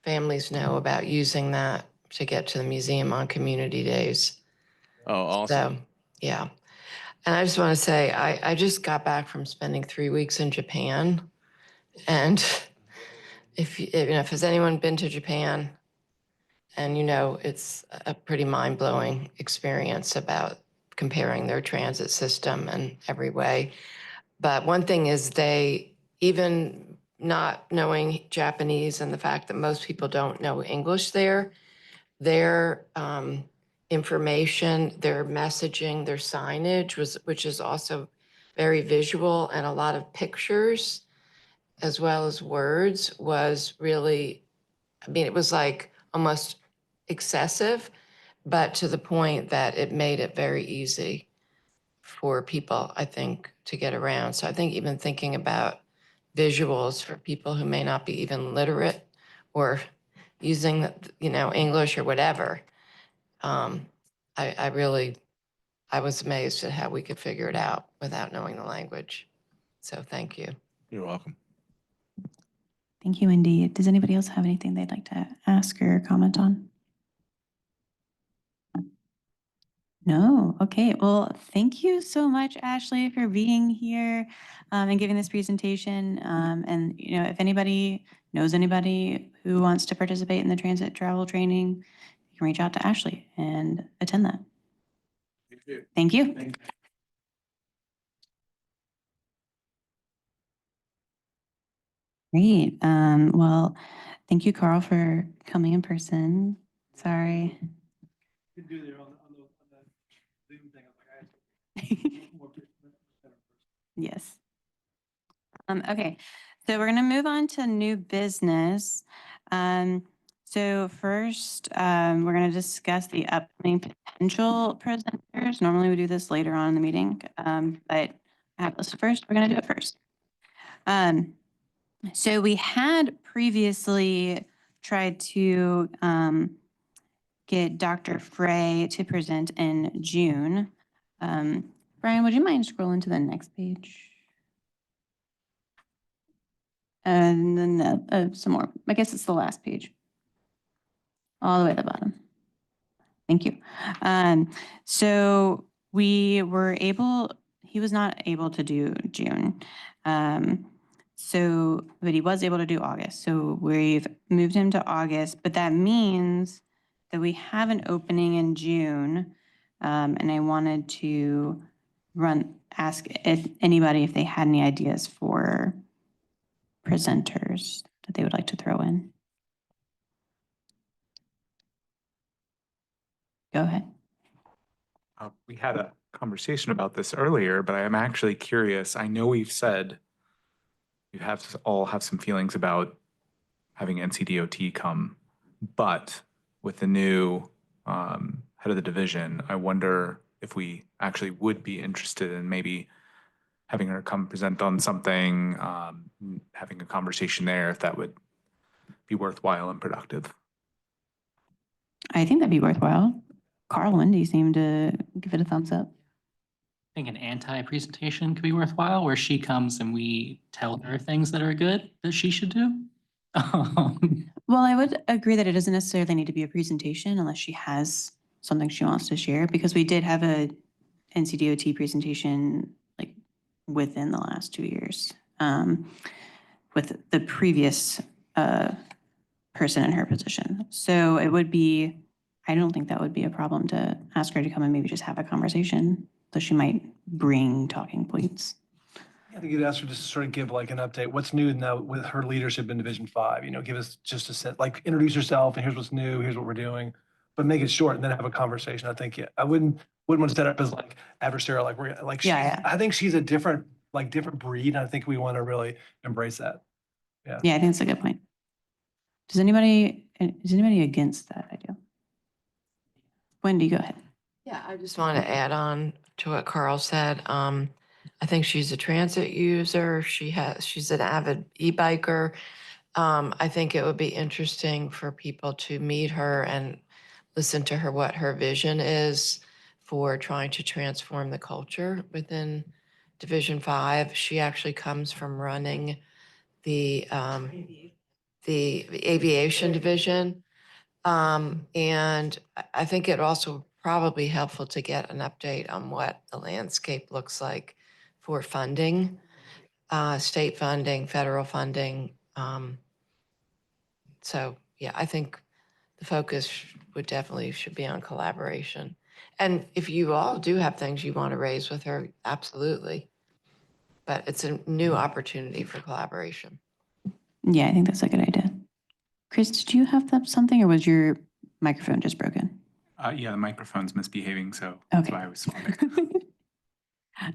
families know about using that to get to the museum on community days. Oh, awesome. So, yeah. And I just want to say, I just got back from spending 3 weeks in Japan. And if has anyone been to Japan? And it's a pretty mind-blowing experience about comparing their transit system in every way. But one thing is they, even not knowing Japanese and the fact that most people don't know English there, their information, their messaging, their signage which is also very visual and a lot of pictures as well as words was really, it was like almost excessive, but to the point that it made it very easy for people, I think, to get around. So I think even thinking about visuals for people who may not be even literate or using, English or whatever. I was amazed at how we could figure it out without knowing the language. So thank you. You're welcome. Thank you, Wendy. Does anybody else have anything they'd like to ask or comment on? No. Okay. Well, thank you so much, Ashley, for being here and giving this presentation. And if anybody knows anybody who wants to participate in the transit travel training, you can reach out to Ashley and attend that. Thank you. Great. Well, thank you, Carl, for coming in person. Sorry. Yes. Okay, so we're gonna move on to new business. So first, we're gonna discuss the upcoming potential presenters. Normally we do this later on in the meeting, but I have this first. We're gonna do it first. So we had previously tried to get Dr. Frey to present in June. Brian, would you mind scrolling to the next page? And then some more. I guess it's the last page. all the way at the bottom. Thank you. So he was not able to do June. But he was able to do August. So we've moved him to August, but that means that we have an opening in June. And I wanted to ask if anybody, if they had any ideas for presenters that they would like to throw in. Go ahead. We had a conversation about this earlier, but I am actually curious. I know we've said you have to all have some feelings about having NCDOT come, but with the new head of the division, I wonder if we actually would be interested in maybe having her come present on something, having a conversation there, if that would be worthwhile and productive. I think that'd be worthwhile. Carl and Wendy seem to give it a thumbs up. I think an anti-presentation could be worthwhile, where she comes and we tell her things that are good that she should do. Well, I would agree that it doesn't necessarily need to be a presentation unless she has something she wants to share, because we did have a NCDOT presentation like within the last 2 years with the previous person in her position. So it would be, I don't think that would be a problem to ask her to come and maybe just have a conversation. So she might bring talking points. I think you'd ask her just to sort of give like an update. What's new now with her leadership in Division 5? You know, give us just a set, like introduce yourself and here's what's new, here's what we're doing, but make it short and then have a conversation. I think, yeah, I wouldn't want to set up as like adversarial, like we're like, Yeah. I think she's a different breed. And I think we want to really embrace that. Yeah, I think that's a good point. Is anybody against that idea? Wendy, go ahead. Yeah, I just want to add on to what Carl said. I think she's a transit user. She's an avid e-biker. I think it would be interesting for people to meet her and listen to her, what her vision is for trying to transform the culture within Division 5. She actually comes from running the aviation division. And I think it also probably helpful to get an update on what the landscape looks like for funding, state funding, federal funding. So yeah, I think the focus would definitely should be on collaboration. And if you all do have things you want to raise with her, absolutely. But it's a new opportunity for collaboration. Yeah, I think that's a good idea. Chris, did you have something, or was your microphone just broken? Yeah, the microphone's misbehaving, so that's why I was wondering.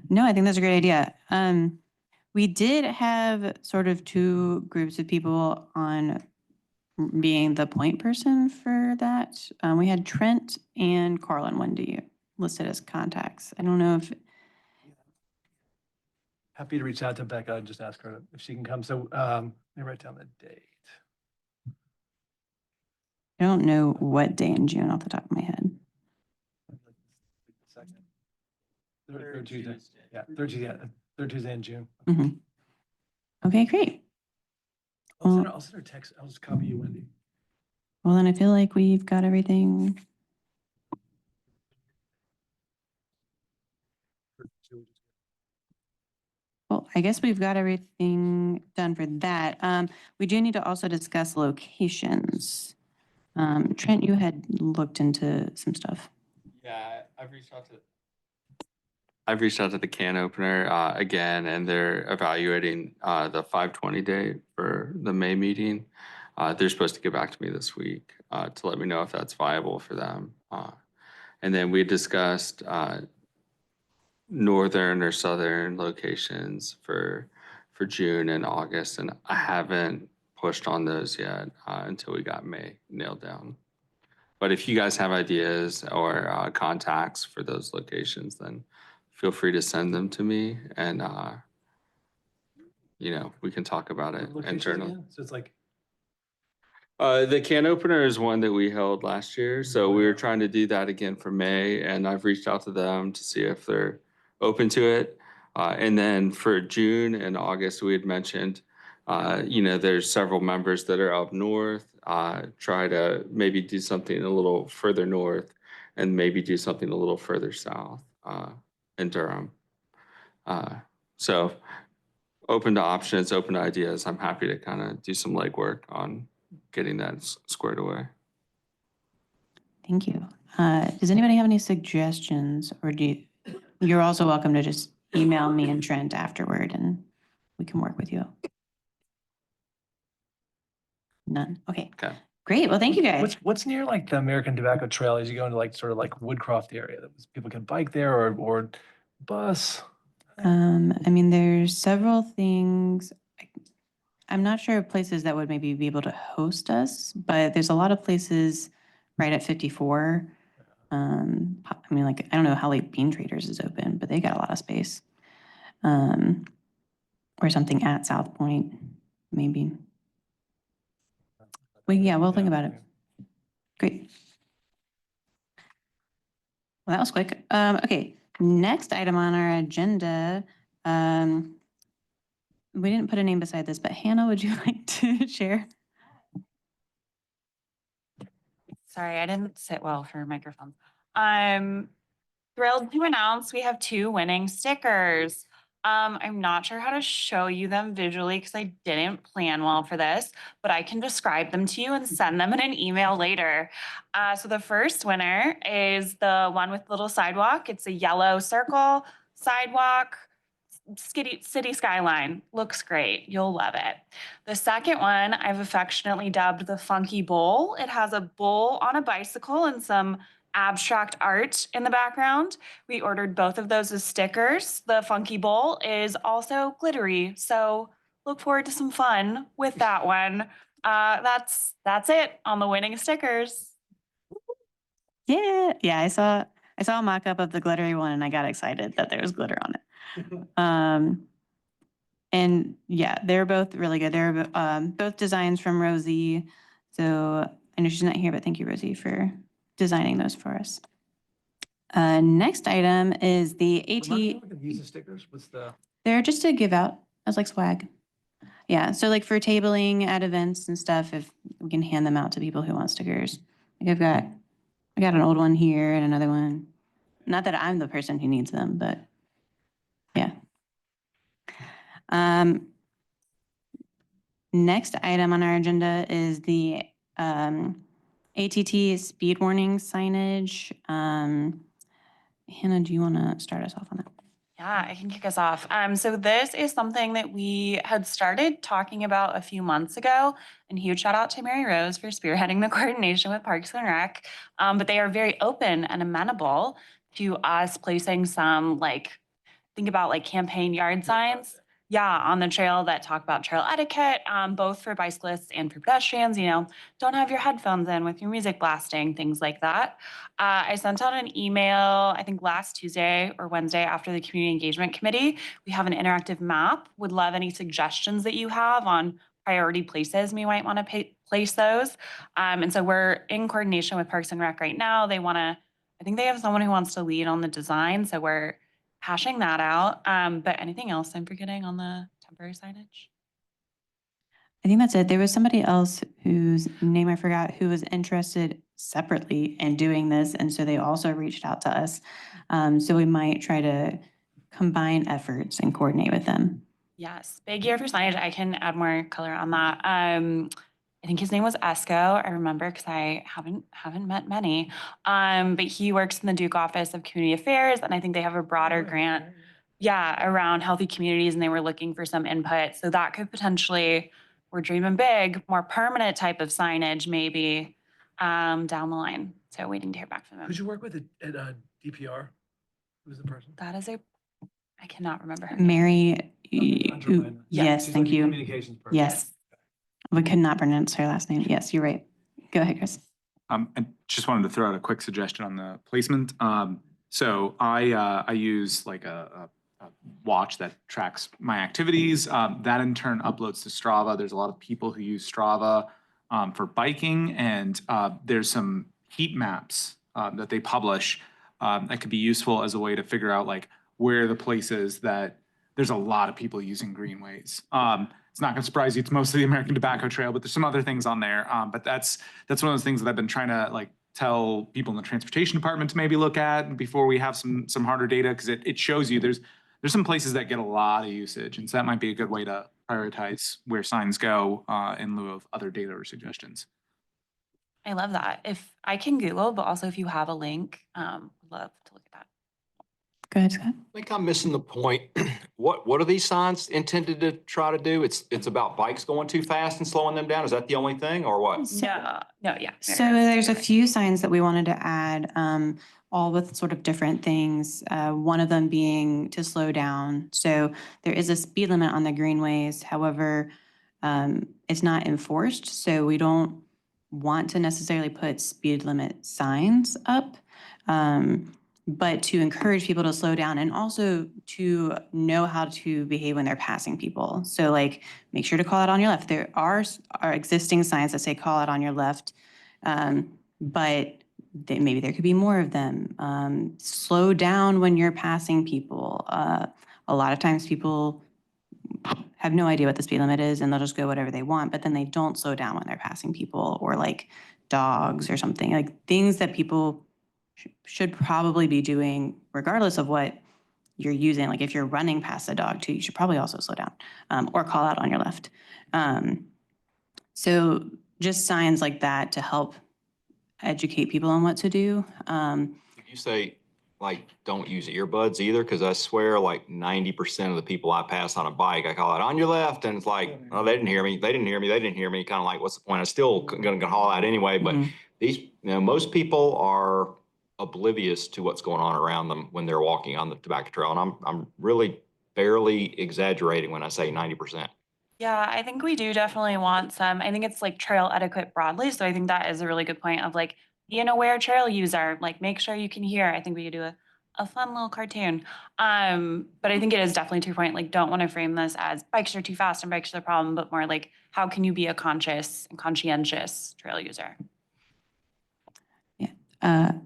No, I think that's a great idea. We did have sort of two groups of people on being the point person for that. We had Trent and Carl and Wendy listed as contacts. I don't know if Happy to reach out to Becca and just ask her if she can come. So let me write down the date. I don't know what day in June off the top of my head. Third Tuesday. Yeah, third Tuesday in June. Mhm. Okay, great. I'll send her a text. I'll just copy you, Wendy. Well, then I feel like we've got everything. Well, I guess we've got everything done for that. We do need to also discuss locations. Trent, you had looked into some stuff. Yeah, I've reached out to the can opener again, and they're evaluating the 5/20 date for the May meeting. They're supposed to get back to me this week to let me know if that's viable for them. And then we discussed northern or southern locations for June and August, and I haven't pushed on those yet until we got May nailed down. But if you guys have ideas or contacts for those locations, then feel free to send them to me, and we can talk about it internally. So it's like The can opener is one that we held last year, so we were trying to do that again for May, and I've reached out to them to see if they're open to it. And then for June and August, we had mentioned, there's several members that are up north try to maybe do something a little further north and maybe do something a little further south in Durham. So open to options, open to ideas. I'm happy to kind of do some legwork on getting that squared away. Thank you. Does anybody have any suggestions, or you're also welcome to just email me and Trent afterward and we can work with you. None. Okay. Okay. Great. Well, thank you guys. What's near like the American Tobacco Trail as you go into like sort of like Woodcroft area that people can bike there or bus? I mean, there's several things. I'm not sure of places that would maybe be able to host us, but there's a lot of places right at 54. I mean, like, I don't know how late Bean Traders is open, but they got a lot of space. Or something at South Point, maybe. Well, yeah, we'll think about it. Great. Well, that was quick. Okay, next item on our agenda. We didn't put a name beside this, but Hannah, would you like to share? Sorry, I didn't sit well for microphones. I'm thrilled to announce we have 2 winning stickers. I'm not sure how to show you them visually because I didn't plan well for this, but I can describe them to you and send them in an email later. So the first winner is the one with little sidewalk. It's a yellow circle sidewalk. City skyline looks great. You'll love it. The second one I've affectionately dubbed the Funky Bull. It has a bull on a bicycle and some abstract art in the background. We ordered both of those as stickers. The Funky Bull is also glittery, so look forward to some fun with that one. That's it on the winning stickers. Yeah, I saw a mock-up of the glittery one and I got excited that there was glitter on it. And yeah, they're both really good. They're both designs from Rosie. So I know she's not here, but thank you, Rosie, for designing those for us. Next item is the AT. Use the stickers. What's the? They're just to give out as like swag. Yeah, so like for tabling at events and stuff, if we can hand them out to people who want stickers. Like I got an old one here and another one. Not that I'm the person who needs them, but yeah. Next item on our agenda is the ATT speed warning signage. Hannah, do you want to start us off on that? Yeah, I can kick us off. So this is something that we had started talking about a few months ago, and huge shout out to Mary Rose for spearheading the coordination with Parks and Rec. But they are very open and amenable to us placing some think about like campaign yard signs. Yeah, on the trail that talk about trail etiquette, both for bicyclists and for pedestrians. Don't have your headphones in with your music blasting, things like that. I sent out an email, I think last Tuesday or Wednesday after the Community Engagement Committee. We have an interactive map. Would love any suggestions that you have on priority places we might want to place those. And so we're in coordination with Parks and Rec right now. I think they have someone who wants to lead on the design. So we're hashing that out. But anything else I'm forgetting on the temporary signage? I think that's it. There was somebody else whose name I forgot who was interested separately in doing this. And so they also reached out to us. So we might try to combine efforts and coordinate with them. Yes, big year for signage. I can add more color on that. I think his name was Esco. I remember because I haven't met many. But he works in the Duke Office of Community Affairs, and I think they have a broader grant, around healthy communities, and they were looking for some input. So that could potentially, we're dreaming big, more permanent type of signage maybe down the line. So waiting to hear back from them. Who'd you work with at DPR? Who's the person? That is I cannot remember her name. Mary, She's yes, like thank the you. Communications person. Yes. We could not pronounce her last name. Yes, you're right. Go ahead, Chris. I just wanted to throw out a quick suggestion on the placement. So I use like a watch that tracks my activities. That in turn uploads to Strava. There's a lot of people who use Strava for biking, and there's some heat maps that they publish that could be useful as a way to figure out like where the places that there's a lot of people using greenways. It's not going to surprise you. It's mostly the American Tobacco Trail, but there's some other things on there. But that's one of those things that I've been trying to like tell people in the transportation department to maybe look at before we have some harder data, because it shows you there's some places that get a lot of usage, and so that might be a good way to prioritize where signs go in lieu of other data or suggestions. I love that. If I can Google, but also if you have a link, love to look at that. Go ahead, Scott. I think I'm missing the point. What are these signs intended to try to do? It's about bikes going too fast and slowing them down. Is that the only thing, or what? No, yeah. So there's a few signs that we wanted to add, all with sort of different things. One of them being to slow down. So there is a speed limit on the greenways. However, it's not enforced. So we don't want to necessarily put speed limit signs up. But to encourage people to slow down and also to know how to behave when they're passing people. So like, make sure to call out on your left. There are existing signs that say call out on your left, but maybe there could be more of them. Slow down when you're passing people. A lot of times people have no idea what the speed limit is and they'll just go whatever they want, but then they don't slow down when they're passing people, or like dogs or something, like things that people should probably be doing regardless of what you're using. Like if you're running past a dog too, you should probably also slow down, or call out on your left. So just signs like that to help educate people on what to do. If you say, like, don't use earbuds either, because I swear like 90% of the people I pass on a bike, I call out on your left, and it's like, oh, they didn't hear me, they didn't hear me, they didn't hear me. Kind of like, what's the point? I'm still gonna call out anyway. But these, most people are oblivious to what's going on around them when they're walking on the tobacco trail, and I'm really barely exaggerating when I say 90%. Yeah, I think we do definitely want some. I think it's like trail etiquette broadly. So I think that is a really good point of like, be an aware trail user, like make sure you can hear. I think we could do a fun little cartoon. But I think it is definitely to your point, like don't want to frame this as bikes are too fast and bikes are the problem, but more like how can you be a conscious and conscientious trail user? Yeah.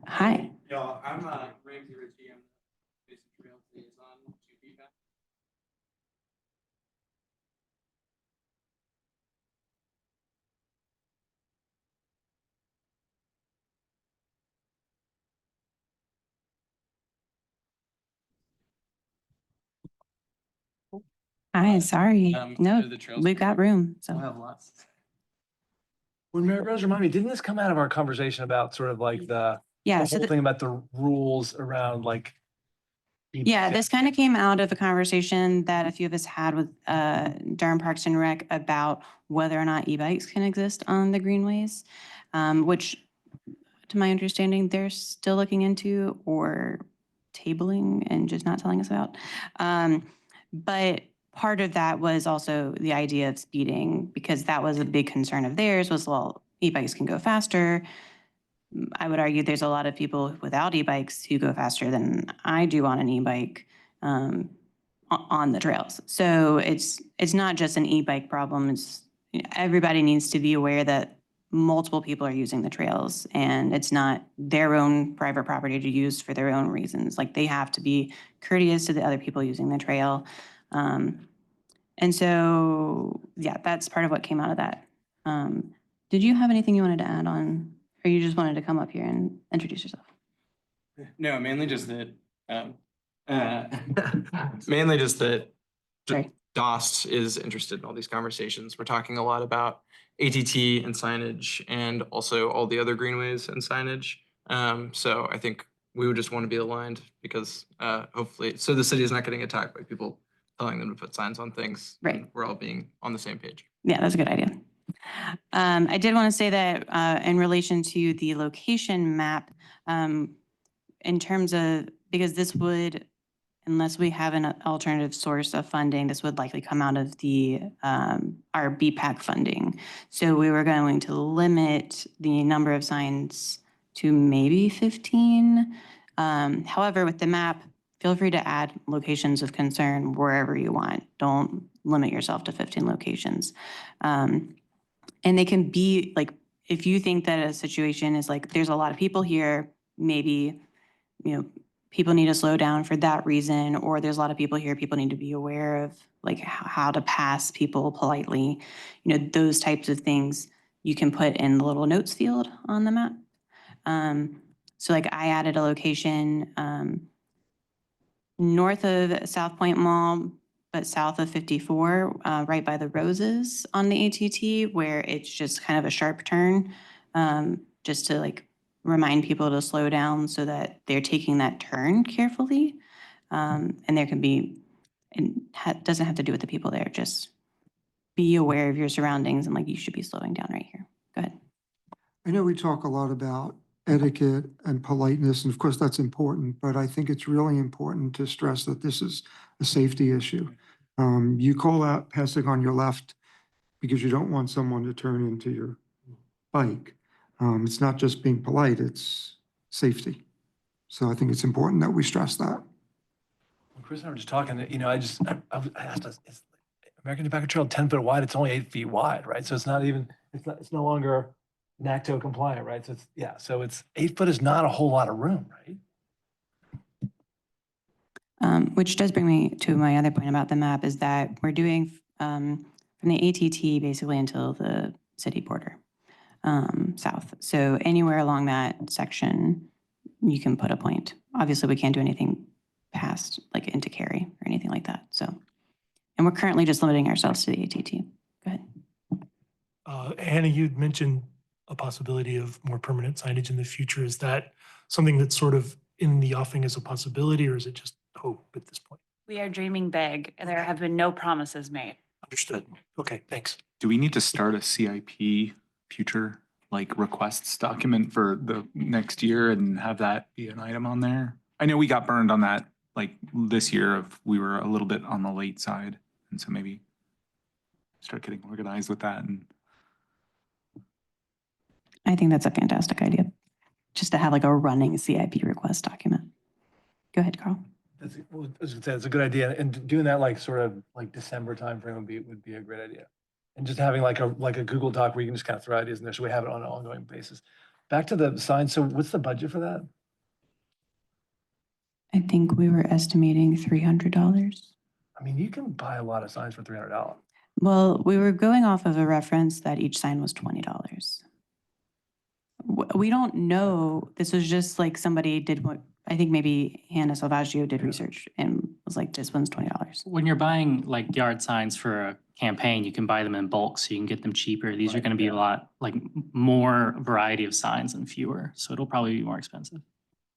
Hi. Y'all, I'm Ramsey Ritchie. I'm the Basic Trails Liaison to feedback. Hi, sorry. No, the trails- we've got room, so. We'll have lots. When Mary Rose, remind me, didn't this come out of our conversation about sort of like the Yeah, whole thing about the rules around like? Yeah, this kind of came out of a conversation that a few of us had with Durham Parks and Rec about whether or not e-bikes can exist on the greenways, which to my understanding, they're still looking into or tabling and just not telling us about. But part of that was also the idea of speeding, because that was a big concern of theirs was, well, e-bikes can go faster. I would argue there's a lot of people without e-bikes who go faster than I do on an e-bike on the trails. So it's not just an e-bike problem. It's everybody needs to be aware that multiple people are using the trails, and it's not their own private property to use for their own reasons. Like they have to be courteous to the other people using the trail. And so, yeah, that's part of what came out of that. Did you have anything you wanted to add on? Or you just wanted to come up here and introduce yourself? No, mainly just that, mainly just that Sorry. DOST is interested in all these conversations. We're talking a lot about ATT and signage and also all the other greenways and signage. So I think we would just want to be aligned because hopefully, so the city is not getting attacked by people telling them to put signs on things. Right. We're all being on the same page. Yeah, that's a good idea. I did want to say that in relation to the location map, in terms of, because this would, unless we have an alternative source of funding, this would likely come out of the our BPAC funding. So we were going to limit the number of signs to maybe 15. However, with the map, feel free to add locations of concern wherever you want. Don't limit yourself to 15 locations. And they can be like, if you think that a situation is like, there's a lot of people here, maybe, people need to slow down for that reason, or there's a lot of people here, people need to be aware of like how to pass people politely, those types of things you can put in the little notes field on the map. So like I added a location north of South Point Mall, but south of 54, right by the roses on the ATT, where it's just kind of a sharp turn, just to like remind people to slow down so that they're taking that turn carefully. And there can be, doesn't have to do with the people there, just be aware of your surroundings and like you should be slowing down right here. Go ahead. I know we talk a lot about etiquette and politeness, and of course that's important, but I think it's really important to stress that this is a safety issue. You call out passing on your left because you don't want someone to turn into your bike. It's not just being polite, it's safety. So I think it's important that we stress that. Chris and I were just talking, I asked us, is American Tobacco Trail 10 foot wide? It's only 8 feet wide, right? So it's not even, it's no longer NACTO compliant, right? So it's 8 foot is not a whole lot of room, right? Which does bring me to my other point about the map is that we're doing from the ATT basically until the city border, south. So anywhere along that section, you can put a point. Obviously, we can't do anything past like into Cary or anything like that. So, and we're currently just limiting ourselves to the ATT. Go ahead. Hannah, you'd mentioned a possibility of more permanent signage in the future. Is that something that's sort of in the offing as a possibility, or is it just hope at this point? We are dreaming big. There have been no promises made. Understood. Okay, thanks. Do we need to start a CIP future like requests document for the next year and have that be an item on there? I know we got burned on that like this year of we were a little bit on the late side. And so maybe start getting organized with that. And I think that's a fantastic idea. Just to have like a running CIP request document. Go ahead, Carl. That's a good idea. And doing that like sort of like December timeframe would be a great idea. And just having like a Google Doc where you can just kind of throw ideas in there so we have it on an ongoing basis. Back to the sign. So what's the budget for that? I think we were estimating $300. I mean, you can buy a lot of signs for $300. Well, we were going off of a reference that each sign was $20. We don't know. This was just like somebody did what I think maybe Hannah Salvaggio did research and was like, this one's $20. When you're buying like yard signs for a campaign, you can buy them in bulk so you can get them cheaper. These are going to be a lot like more variety of signs and fewer. So it'll probably be more expensive.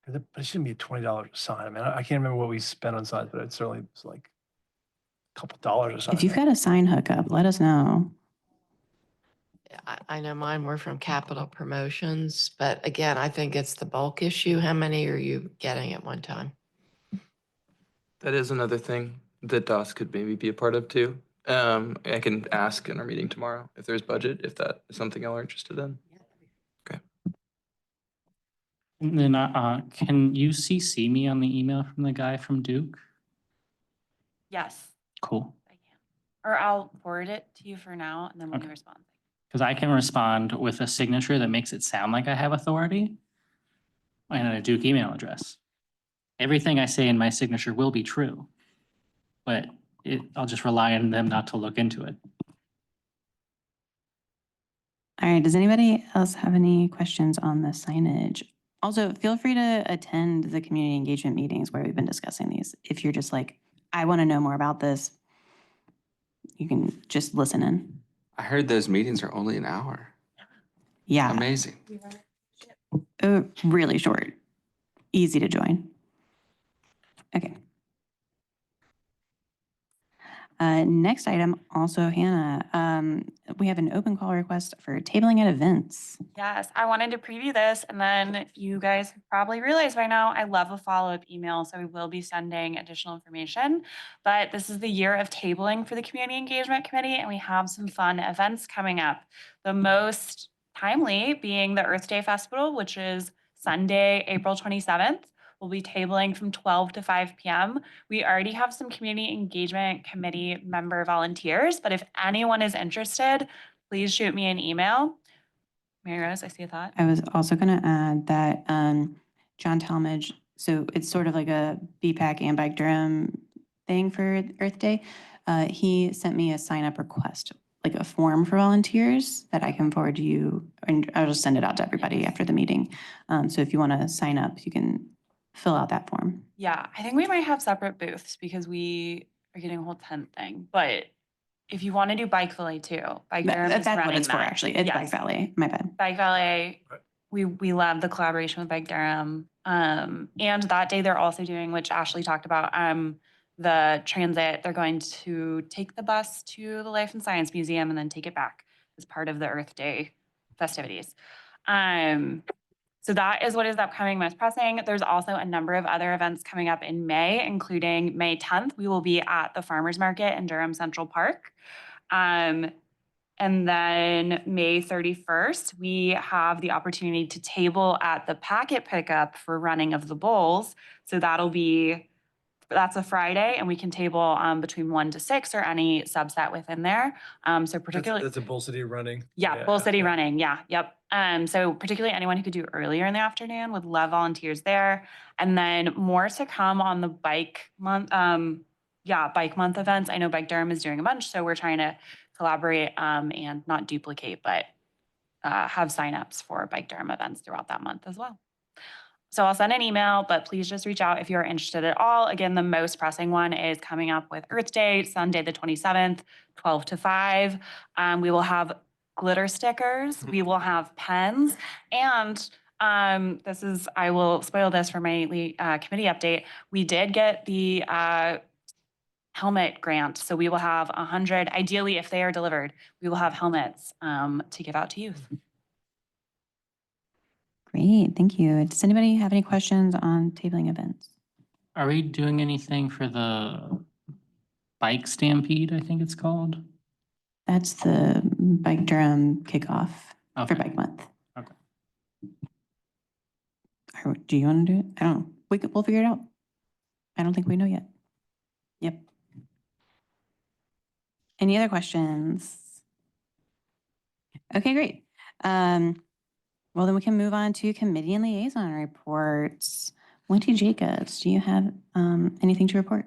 But it shouldn't be $20 a sign. I mean, I can't remember what we spent on signs, but it certainly was like a couple dollars a sign. If you've got a sign hookup, let us know. I know mine were from Capital Promotions, but again, I think it's the bulk issue. How many are you getting at one time? That is another thing that DOS could maybe be a part of too. I can ask in our meeting tomorrow if there's budget, if that is something y'all are interested in. Okay. And then can you CC me on the email from the guy from Duke? Yes, Cool. I can. Or I'll forward it to you for now and then when you respond. Because I can respond with a signature that makes it sound like I have authority and a Duke email address. Everything I say in my signature will be true, but I'll just rely on them not to look into it. All right, does anybody else have any questions on the signage? Also, feel free to attend the community engagement meetings where we've been discussing these. If you're just like, I want to know more about this, you can just listen in. I heard those meetings are only an hour. Yeah. Amazing. Really short, easy to join. Okay. Next item, also Hannah, we have an open call request for tabling at events. Yes, I wanted to preview this and then you guys have probably realized by now, I love a follow-up email. So we will be sending additional information, but this is the year of tabling for the Community Engagement Committee and we have some fun events coming up. The most timely being the Earth Day Festival, which is Sunday, April 27th. We'll be tabling from 12 to 5 p.m. We already have some Community Engagement Committee member volunteers, but if anyone is interested, please shoot me an email. Mary Rose, I see a thought. I was also going to add that John Talmadge so it's sort of like a BPAC and Bike Durham thing for Earth Day. He sent me a sign up request, like a form for volunteers that I can forward to you, and I'll just send it out to everybody after the meeting. So if you want to sign up, you can fill out that form. Yeah, I think we might have separate booths because we are getting a whole tent thing, but if you want to do bike valet too, Bike Durham is That's what running it's for, that. actually. It's Bike Yes. Valet. My bad. Bike Valet, we love the collaboration with Bike Durham. And that day they're also doing, which Ashley talked about, the transit. They're going to take the bus to the Life and Science Museum and then take it back as part of the Earth Day festivities. So that is what is upcoming most pressing. There's also a number of other events coming up in May, including May 10th. We will be at the Farmers Market in Durham Central Park. And then May 31st, we have the opportunity to table at the packet pickup for running of the bowls. So that's a Friday, and we can table between 1 to 6 or any subset within there. So particularly That's a Bull City running. yeah, Bull City running. Yeah, yep. So particularly anyone who could do earlier in the afternoon would love volunteers there. And then more to come on the bike month. Bike month events. I know Bike Durham is doing a bunch, so we're trying to collaborate and not duplicate, but have signups for Bike Durham events throughout that month as well. So I'll send an email, but please just reach out if you're interested at all. Again, the most pressing one is coming up with Earth Day, Sunday, the 27th, 12 to 5. We will have glitter stickers. We will have pens. And I will spoil this for my committee update. We did get the helmet grant. So we will have 100, ideally, if they are delivered, we will have helmets to give out to youth. Great, thank you. Does anybody have any questions on tabling events? Are we doing anything for the bike stampede, I think it's called? That's the Bike Durham kickoff for Okay. Bike Month. Okay. Do you want to do it? I don't know. We'll figure it out. I don't think we know yet. Yep. Any other questions? Okay, great. Well, then we can move on to committee and liaison reports. Wendy Jacobs, do you have anything to report?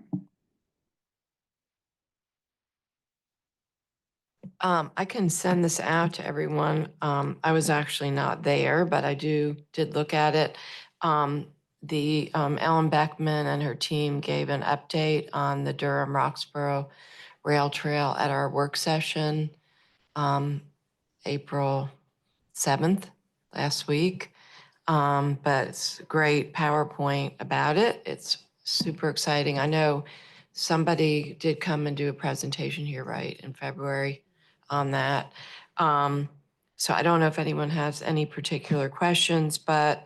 I can send this out to everyone. I was actually not there, but I did look at it. Ellen Beckman and her team gave an update on the Durham Roxborough Rail Trail at our work session, April 7th, last week. But it's a great PowerPoint about it. It's super exciting. I know somebody did come and do a presentation here, right, in February on that. So I don't know if anyone has any particular questions, but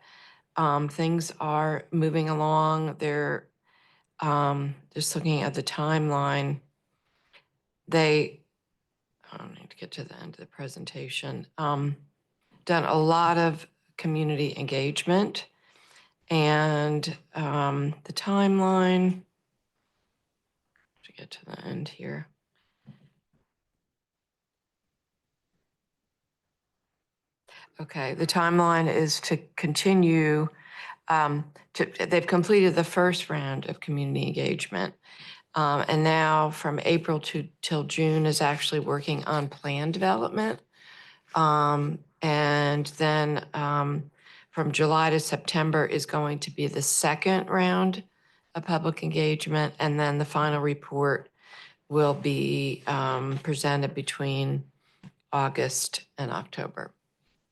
things are moving along. They're just looking at the timeline. I don't need to get to the end of the presentation. Done a lot of community engagement, and the timeline, to get to the end here. Okay, the timeline is to continue. They've completed the first round of community engagement. And now from April till June is actually working on plan development. And then from July to September is going to be the second round of public engagement. And then the final report will be presented between August and October.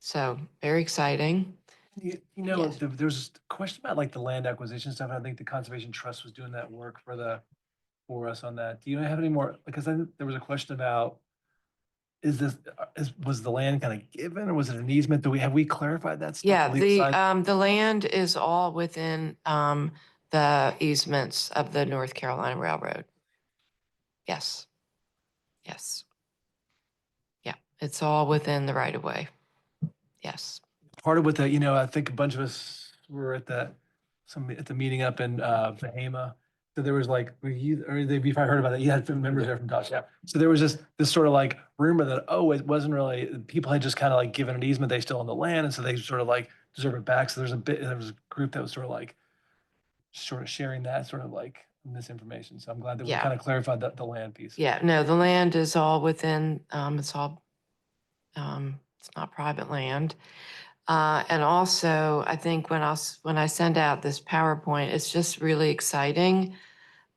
So very exciting. Yes. There's a question about like the land acquisition stuff. I think the Conservation Trust was doing that work for us on that. Do you have any more? Because I think there was a question about, was the land kind of given, or was it an easement? Have we clarified that stuff? Yeah, on legal side? the land is all within the easements of the North Carolina Railroad. Yes. Yes. Yeah, it's all within the right of way. Yes. Part of what I think a bunch of us were at the meeting up in Bahama. So there was like, if I heard about it, you had some members there from Dodge. Yeah. So there was just this sort of like rumor that, it wasn't really, people had just kind of like given an easement, they still own the land. And so they sort of like deserve it back. So there was a group that was sort of like sort of sharing that sort of like misinformation. So I'm glad that we Yeah. kind of clarified the land piece. Yeah, no, the land is all within, it's not private land. And also, I think when I send out this PowerPoint, it's just really exciting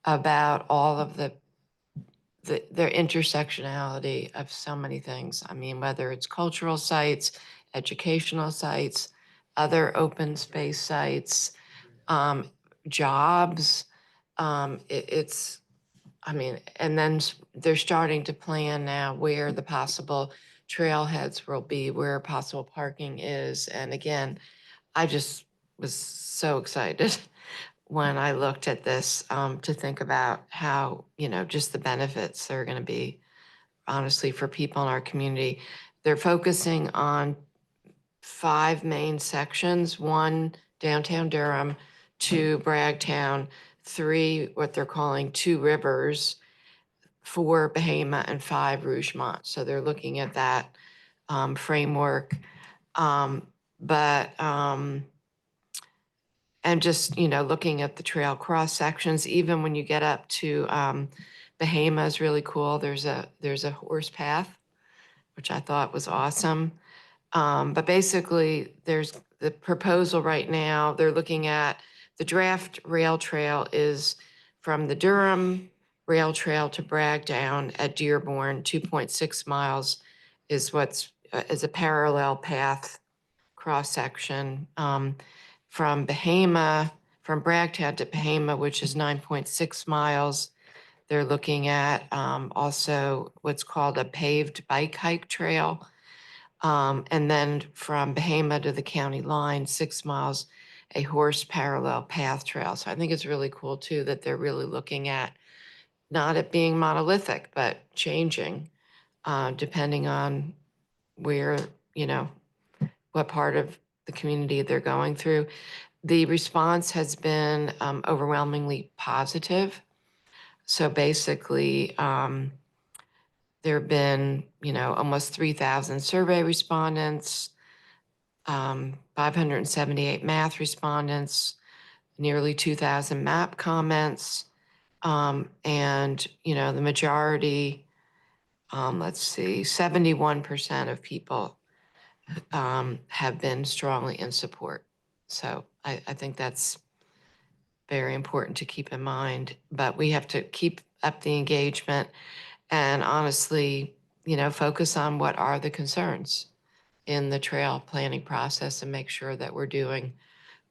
about all of their intersectionality of so many things. I mean, whether it's cultural sites, educational sites, other open space sites, jobs. It's, I mean, and then they're starting to plan now where the possible trailheads will be, where possible parking is. And again, I just was so excited when I looked at this to think about how, just the benefits there are going to be, honestly, for people in our community. They're focusing on 5 main sections: 1, downtown Durham; 2, Bragtown; 3, what they're calling 2 Rivers; 4, Bahama; and 5, Rougemont. So they're looking at that framework. And just, looking at the trail cross sections, even when you get up to Bahama is really cool. There's a horse path, which I thought was awesome. But basically, there's the proposal right now. They're looking at the draft rail trail is from the Durham Rail Trail to Bragtown at Dearborn. 2.6 miles is is a parallel path cross section. From Bragtown to Bahama, which is 9.6 miles. They're looking at also what's called a paved bike hike trail. And then from Bahama to the county line, 6 miles, a horse parallel path trail. So I think it's really cool too that they're really looking at not it being monolithic, but changing depending on where, what part of the community they're going through. The response has been overwhelmingly positive. So basically, there have been, almost 3,000 survey respondents, 578 math respondents, nearly 2,000 map comments, and, the majority, 71% of people have been strongly in support. So I think that's very important to keep in mind, but we have to keep up the engagement and honestly, focus on what are the concerns in the trail planning process and make sure that we're doing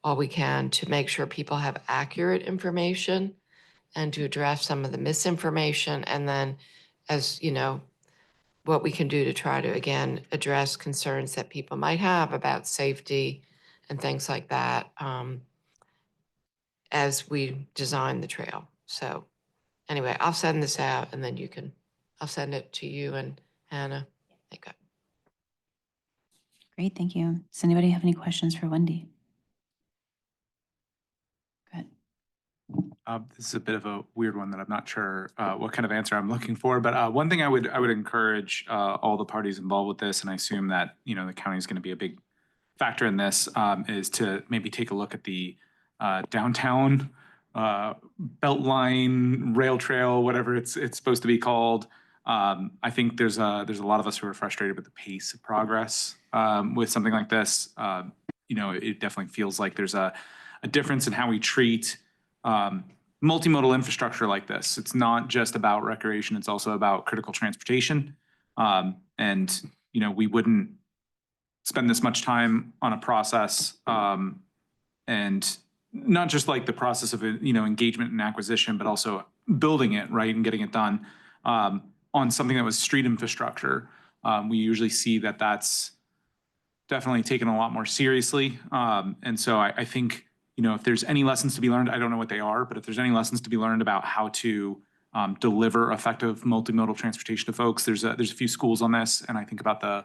all we can to make sure people have accurate information and to address some of the misinformation. And then as what we can do to try to, again, address concerns that people might have about safety and things like that as we design the trail. So anyway, I'll send this out and then I'll send it to you and Hannah. Okay. Great, thank you. Does anybody have any questions for Wendy? Go ahead. This is a bit of a weird one that I'm not sure what kind of answer I'm looking for, but one thing I would encourage all the parties involved with this, and I assume that the county is going to be a big factor in this, is to maybe take a look at the downtown Beltline rail trail, whatever it's supposed to be called. I think there's a lot of us who are frustrated with the pace of progress with something like this. It definitely feels like there's a difference in how we treat multimodal infrastructure like this. It's not just about recreation, it's also about critical transportation. And we wouldn't spend this much time on a process and not just like the process of engagement and acquisition, but also building it, right, and getting it done on something that was street infrastructure. We usually see that that's definitely taken a lot more seriously. And so I think, if there's any lessons to be learned, I don't know what they are, but if there's any lessons to be learned about how to deliver effective multimodal transportation to folks, there's a few schools on this, and I think about the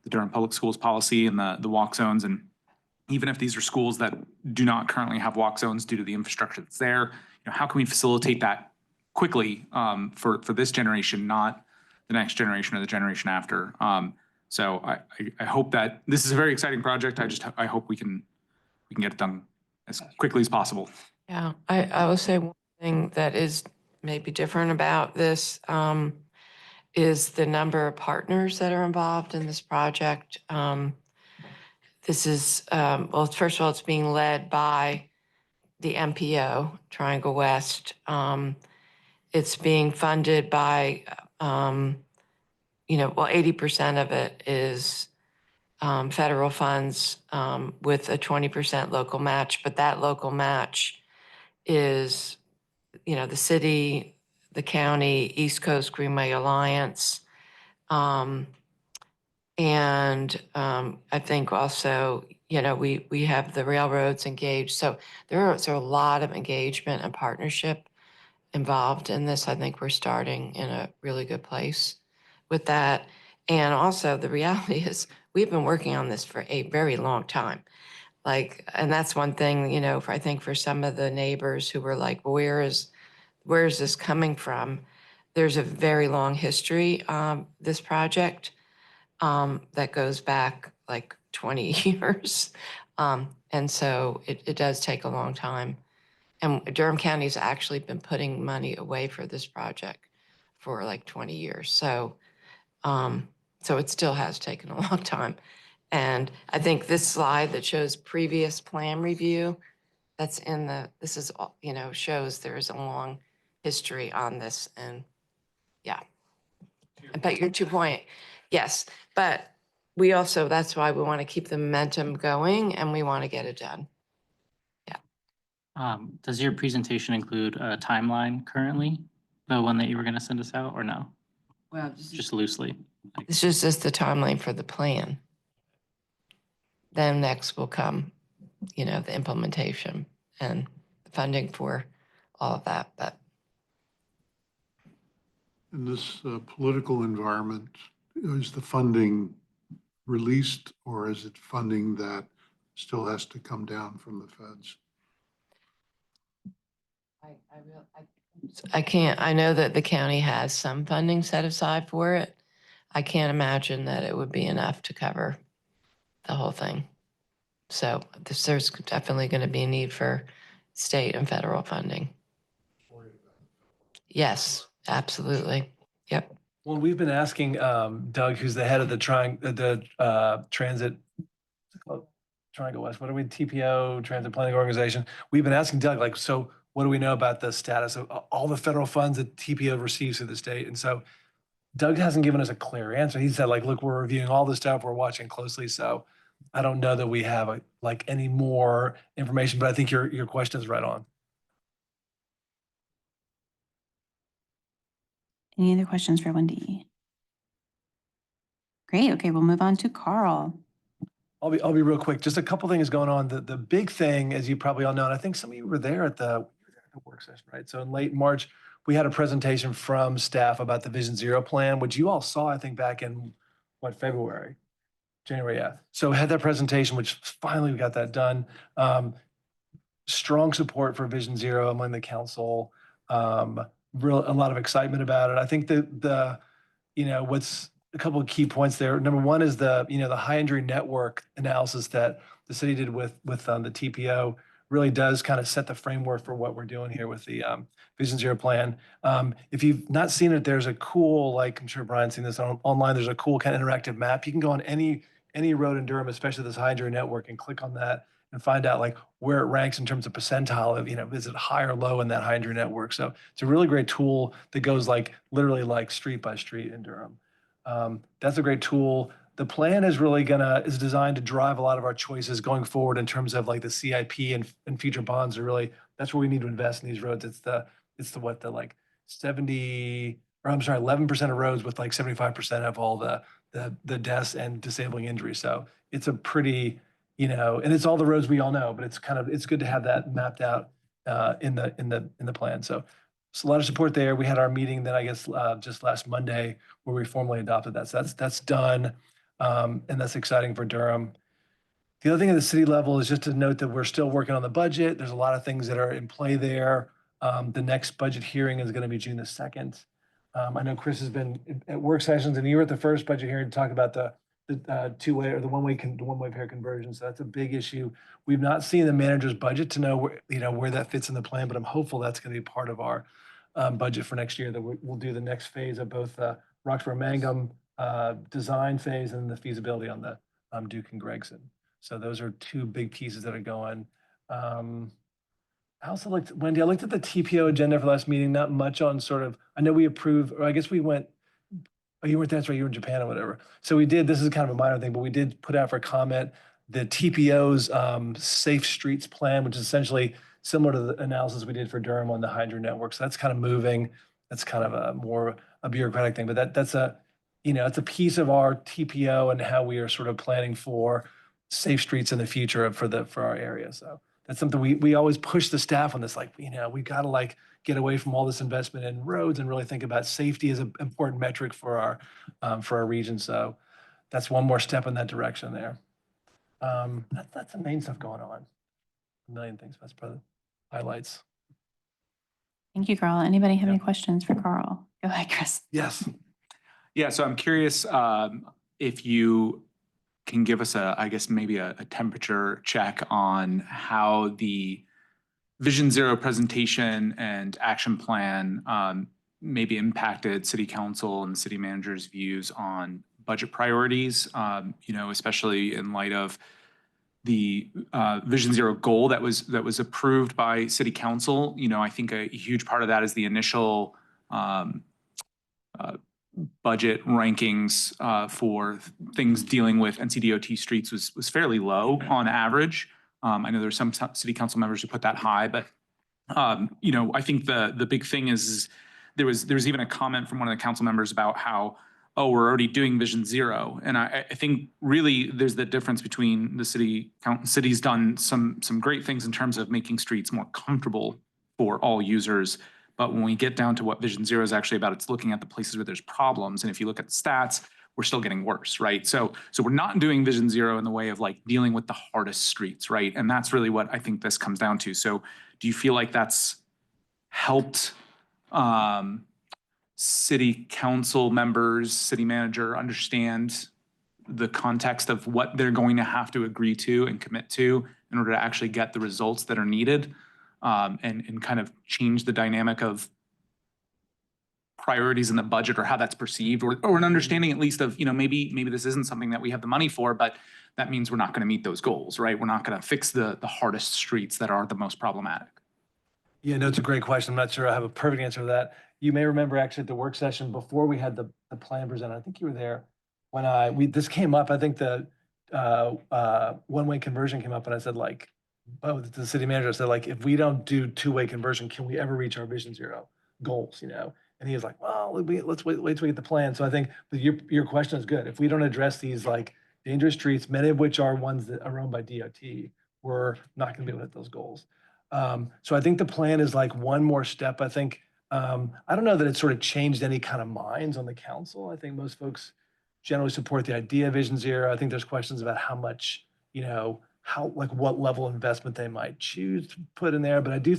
Durham Public Schools policy and the walk zones. And even if these are schools that do not currently have walk zones due to the infrastructure that's there, how can we facilitate that quickly for this generation, not the next generation or the generation after? So I hope that this is a very exciting project. I hope we can get it done as quickly as possible. Yeah, I will say one thing that is maybe different about this is the number of partners that are involved in this project. This is, well, first of all, it's being led by the MPO, Triangle West. It's being funded by, well, 80% of it is federal funds with a 20% local match, but that local match is, the city, the county, East Coast Greenway Alliance. And I think also, we have the railroads engaged. So there's a lot of engagement and partnership involved in this. I think we're starting in a really good place with that. And also the reality is we've been working on this for a very long time. And that's one thing, I think for some of the neighbors who were like, well, where is this coming from? There's a very long history, this project, that goes back like 20 years. And so it does take a long time. And Durham County's actually been putting money away for this project for like 20 years. So it still has taken a long time. And I think this slide that shows previous plan review, this is, shows there's a long history on this. And yeah. But your 2 point, yes. But we also, that's why we want to keep the momentum going and we want to get it done. Does your presentation include a timeline currently? The one that you were going to send us out or no? Well, Just loosely. this is just the timeline for the plan. Then next will come, the implementation and funding for all of that. But In this political environment, is the funding released or is it funding that still has to come down from the feds? I can't, I know that the county has some funding set aside for it. I can't imagine that it would be enough to cover the whole thing. So there's definitely going to be a need for state and federal funding. Yes, absolutely. Yep. Well, we've been asking Doug, who's the head of the transit, Triangle West, what are we, TPO, Transit Planning Organization? We've been asking Doug, so what do we know about the status of all the federal funds that TPO receives through the state? And so Doug hasn't given us a clear answer. He said, look, we're reviewing all this stuff, we're watching closely. So I don't know that we have any more information, but I think your question is right on. Any other questions for Wendy? Great. Okay, we'll move on to Carl. I'll be real quick. Just a couple things going on. The big thing, as you probably all know, and I think some of you were there at the work session, right? So in late March, we had a presentation from staff about the Vision Zero plan, which you all saw, I think, back in February, January, yeah. So we had that presentation, which finally we got that done. Strong support for Vision Zero among the council. A lot of excitement about it. I think what's a couple of key points there. Number one is the high injury network analysis that the city did with the TPO really does kind of set the framework for what we're doing here with the Vision Zero plan. If you've not seen it, there's a cool, I'm sure Brian's seen this online, there's a cool kind of interactive map. You can go on any road in Durham, especially this high injury network, and click on that and find out where it ranks in terms of percentile of, is it high or low in that high injury network? So it's a really great tool that goes literally street by street in Durham. That's a great tool. The plan is really is designed to drive a lot of our choices going forward in terms of the CIP and future bonds are really, that's where we need to invest in these roads. It's the 11% of roads with 75% of all the deaths and disabling injuries. So it's a pretty, and it's all the roads we all know, but it's good to have that mapped out in the plan. So a lot of support there. We had our meeting then, I guess, just last Monday where we formally adopted that. So that's done. And that's exciting for Durham. The other thing at the city level is just to note that we're still working on the budget. There's a lot of things that are in play there. The next budget hearing is going to be June the 2nd. I know Chris has been at work sessions and you were at the first budget hearing to talk about the the two-way or the one-way pair conversion. So that's a big issue. We've not seen the manager's budget to know where that fits in the plan, but I'm hopeful that's going to be part of our budget for next year, that we'll do the next phase of both Roxborough Mangum design phase and the feasibility on the Duke and Gregson. So those are two big pieces that are going. I also looked, Wendy, I looked at the TPO agenda for last meeting, not much on sort of, I know we approved, or I guess we went, oh, you weren't there, that's right, you were in Japan or whatever. So we did, this is kind of a minor thing, but we did put out for comment the TPO's Safe Streets Plan, which is essentially similar to the analysis we did for Durham on the hydro network. So that's kind of moving. That's kind of a more a bureaucratic thing, but that's a, it's a piece of our TPO and how we are sort of planning for safe streets in the future for our area. So that's something we always push the staff on this, like, we got to like get away from all this investment in roads and really think about safety as an important metric for our region. So that's one more step in that direction there. That's the main stuff going on. A million things, that's probably highlights. Thank you, Carl. Anybody have any questions for Carl? Go ahead, Chris. Yes. Yeah, so I'm curious if you can give us I guess maybe a temperature check on how the Vision Zero presentation and action plan maybe impacted city council and city managers' views on budget priorities, especially in light of the Vision Zero goal that was approved by city council. I think a huge part of that is the initial budget rankings for things dealing with NCDOT streets was fairly low on average. I know there's some city council members who put that high, but I think the big thing is there was even a comment from one of the council members about how, oh, we're already doing Vision Zero. And I think really there's the difference between the city's done some great things in terms of making streets more comfortable for all users. But when we get down to what Vision Zero is actually about, it's looking at the places where there's problems. And if you look at the stats, we're still getting worse, right? So we're not doing Vision Zero in the way of like dealing with the hardest streets, right? And that's really what I think this comes down to. So do you feel like that's helped city council members, city manager understand the context of what they're going to have to agree to and commit to in order to actually get the results that are needed, and kind of change the dynamic of priorities in the budget or how that's perceived, or an understanding at least of, maybe this isn't something that we have the money for, but that means we're not going to meet those goals, right? We're not going to fix the hardest streets that are the most problematic. Yeah, no, it's a great question. I'm not sure I have a perfect answer to that. You may remember actually at the work session before we had the plan presented, I think you were there when this came up. I think the one-way conversion came up, and I said like, oh, the city manager said like, if we don't do two-way conversion, can we ever reach our Vision Zero goals? And he was like, well, let's wait till we get the plan. So I think your question is good. If we don't address these like dangerous streets, many of which are ones that are owned by DOT, we're not going to be able to hit those goals. So I think the plan is like one more step. I think, I don't know that it sort of changed any kind of minds on the council. I think most folks generally support the idea of Vision Zero. I think there's questions about how much, what level of investment they might choose to put in there. But I don't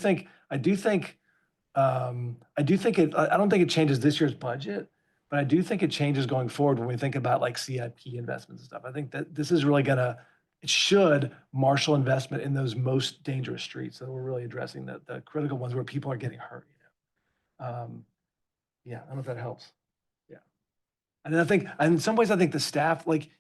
think it changes this year's budget, but I do think it changes going forward when we think about like CIP investments and stuff. I think that this is really it should marshal investment in those most dangerous streets. So we're really addressing the critical ones where people are getting hurt. Yeah, I don't know if that helps. Yeah. And I think, in some ways, I think the staff, like,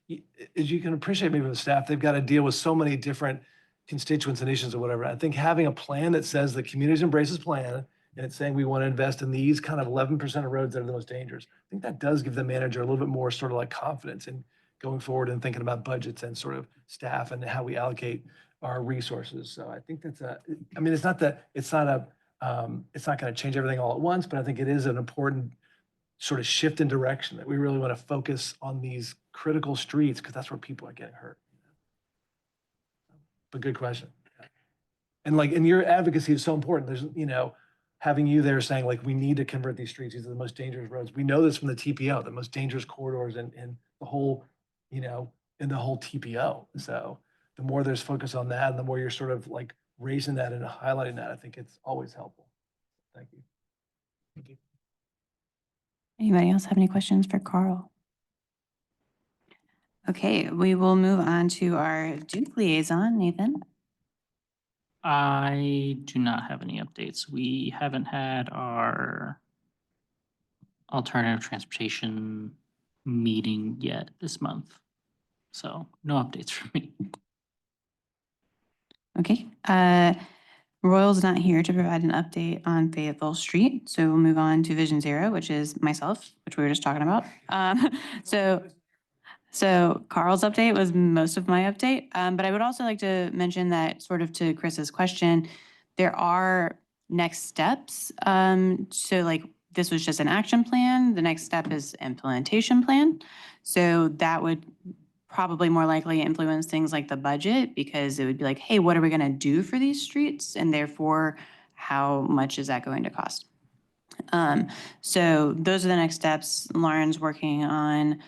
as you can appreciate maybe the staff, they've got to deal with so many different constituents and issues or whatever. I think having a plan that says the communities embraces plan, and it's saying we want to invest in these kind of 11% of roads that are the most dangerous, I think that does give the manager a little bit more sort of like confidence in going forward and thinking about budgets and sort of staff and how we allocate our resources. So I think it's not going to change everything all at once, but I think it is an important sort of shift in direction that we really want to focus on these critical streets because that's where people are getting hurt. But good question. And your advocacy is so important. There's, having you there saying like, we need to convert these streets. These are the most dangerous roads. We know this from the TPO, the most dangerous corridors in the whole, in the whole TPO. So the more there's focus on that and the more you're sort of like raising that and highlighting that, I think it's always helpful. Thank you. Thank you. Anybody else have any questions for Carl? Okay, we will move on to our Duke liaison, Nathan. I do not have any updates. We haven't had our alternative transportation meeting yet this month. So no updates from me. Okay, Royal's not here to provide an update on Fayetteville Street, so we'll move on to Vision Zero, which is myself, which we were just talking about. So Carl's update was most of my update, but I would also like to mention that, sort of to Chris's question, there are next steps. So like, this was just an action plan. The next step is implementation plan. So that would probably more likely influence things like the budget, because it would be like, hey, what are we gonna do for these streets? And therefore, how much is that going to cost? So those are the next steps. Lauren's working on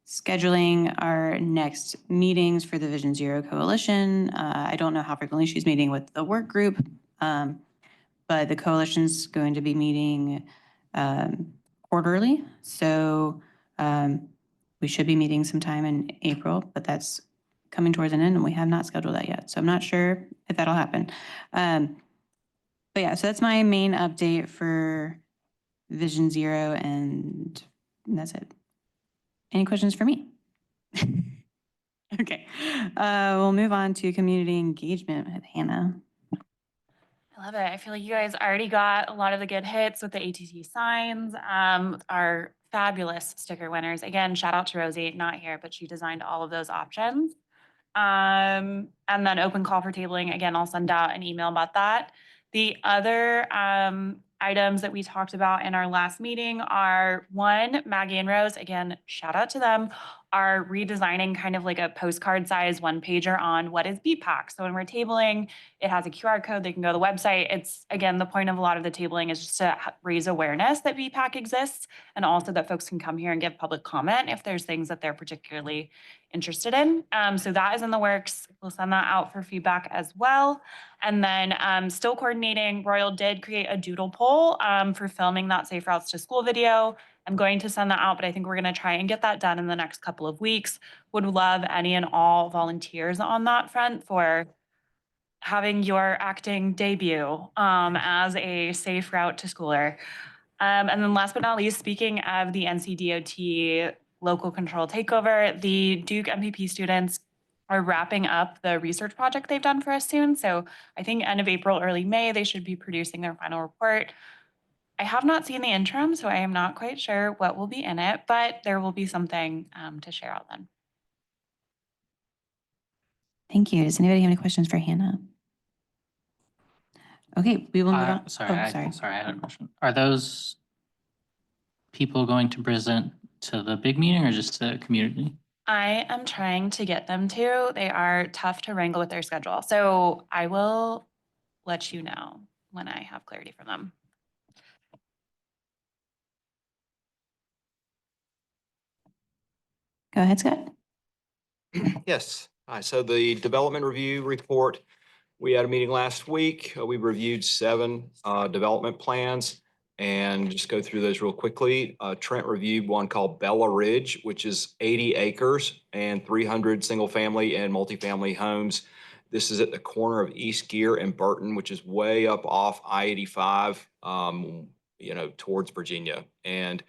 scheduling our next meetings for the Vision Zero Coalition. I don't know how frequently she's meeting with the work group, but the coalition's going to be meeting quarterly. So we should be meeting sometime in April, but that's coming towards an end and we have not scheduled that yet. So I'm not sure if that'll happen. But yeah, so that's my main update for Vision Zero, and that's it. Any questions for me? Okay, we'll move on to community engagement with Hannah. I love it. I feel like you guys already got a lot of the good hits with the ATT signs, our fabulous sticker winners. Again, shout out to Rosie, not here, but she designed all of those options. And then open call for tabling. Again, I'll send out an email about that. The other items that we talked about in our last meeting are, one, Maggie and Rose, again, shout out to them, are redesigning kind of like a postcard size one pager on what is BPAC. So when we're tabling, it has a QR code. They can go to the website. It's, again, the point of a lot of the tabling is just to raise awareness that BPAC exists, and also that folks can come here and give public comment if there's things that they're particularly interested in. So that is in the works. We'll send that out for feedback as well. And then still coordinating, Royal did create a doodle poll for filming that Safe Routes to School video. I'm going to send that out, but I think we're going to try and get that done in the next couple of weeks. Would love any and all volunteers on that front for having your acting debut as a safe route to schooler. And then last but not least, speaking of the NCDOT local control takeover, the Duke MPP students are wrapping up the research project they've done for us soon. So I think end of April, early May, they should be producing their final report. I have not seen the interim, so I am not quite sure what will be in it, but there will be something to share out then. Thank you. Does anybody have any questions for Hannah? Okay, we will move on. Sorry, Oh, sorry, I had a question. Are those people going to present to the big meeting or just to the community? I am trying to get them to. They are tough to wrangle with their schedule. So I will let you know when I have clarity from them. Go ahead, Scott. Yes. So the development review report, we had a meeting last week. We reviewed 7 development plans, and just go through those real quickly. Trent reviewed one called Bella Ridge, which is 80 acres and 300 single family and multifamily homes. This is at the corner of East Gear and Burton, which is way up off I-85, towards Virginia. And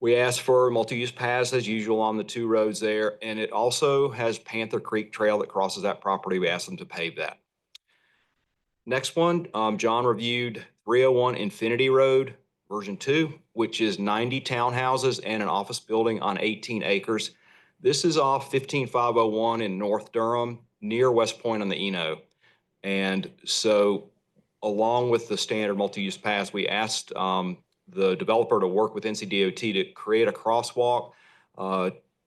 we asked for multi-use paths as usual on the 2 roads there, and it also has Panther Creek Trail that crosses that property. We asked them to pave that. Next one, John reviewed 301 Infinity Road, version 2, which is 90 townhouses and an office building on 18 acres. This is off 15501 in North Durham, near West Point on the Eno. And so, along with the standard multi-use paths, we asked the developer to work with NCDOT to create a crosswalk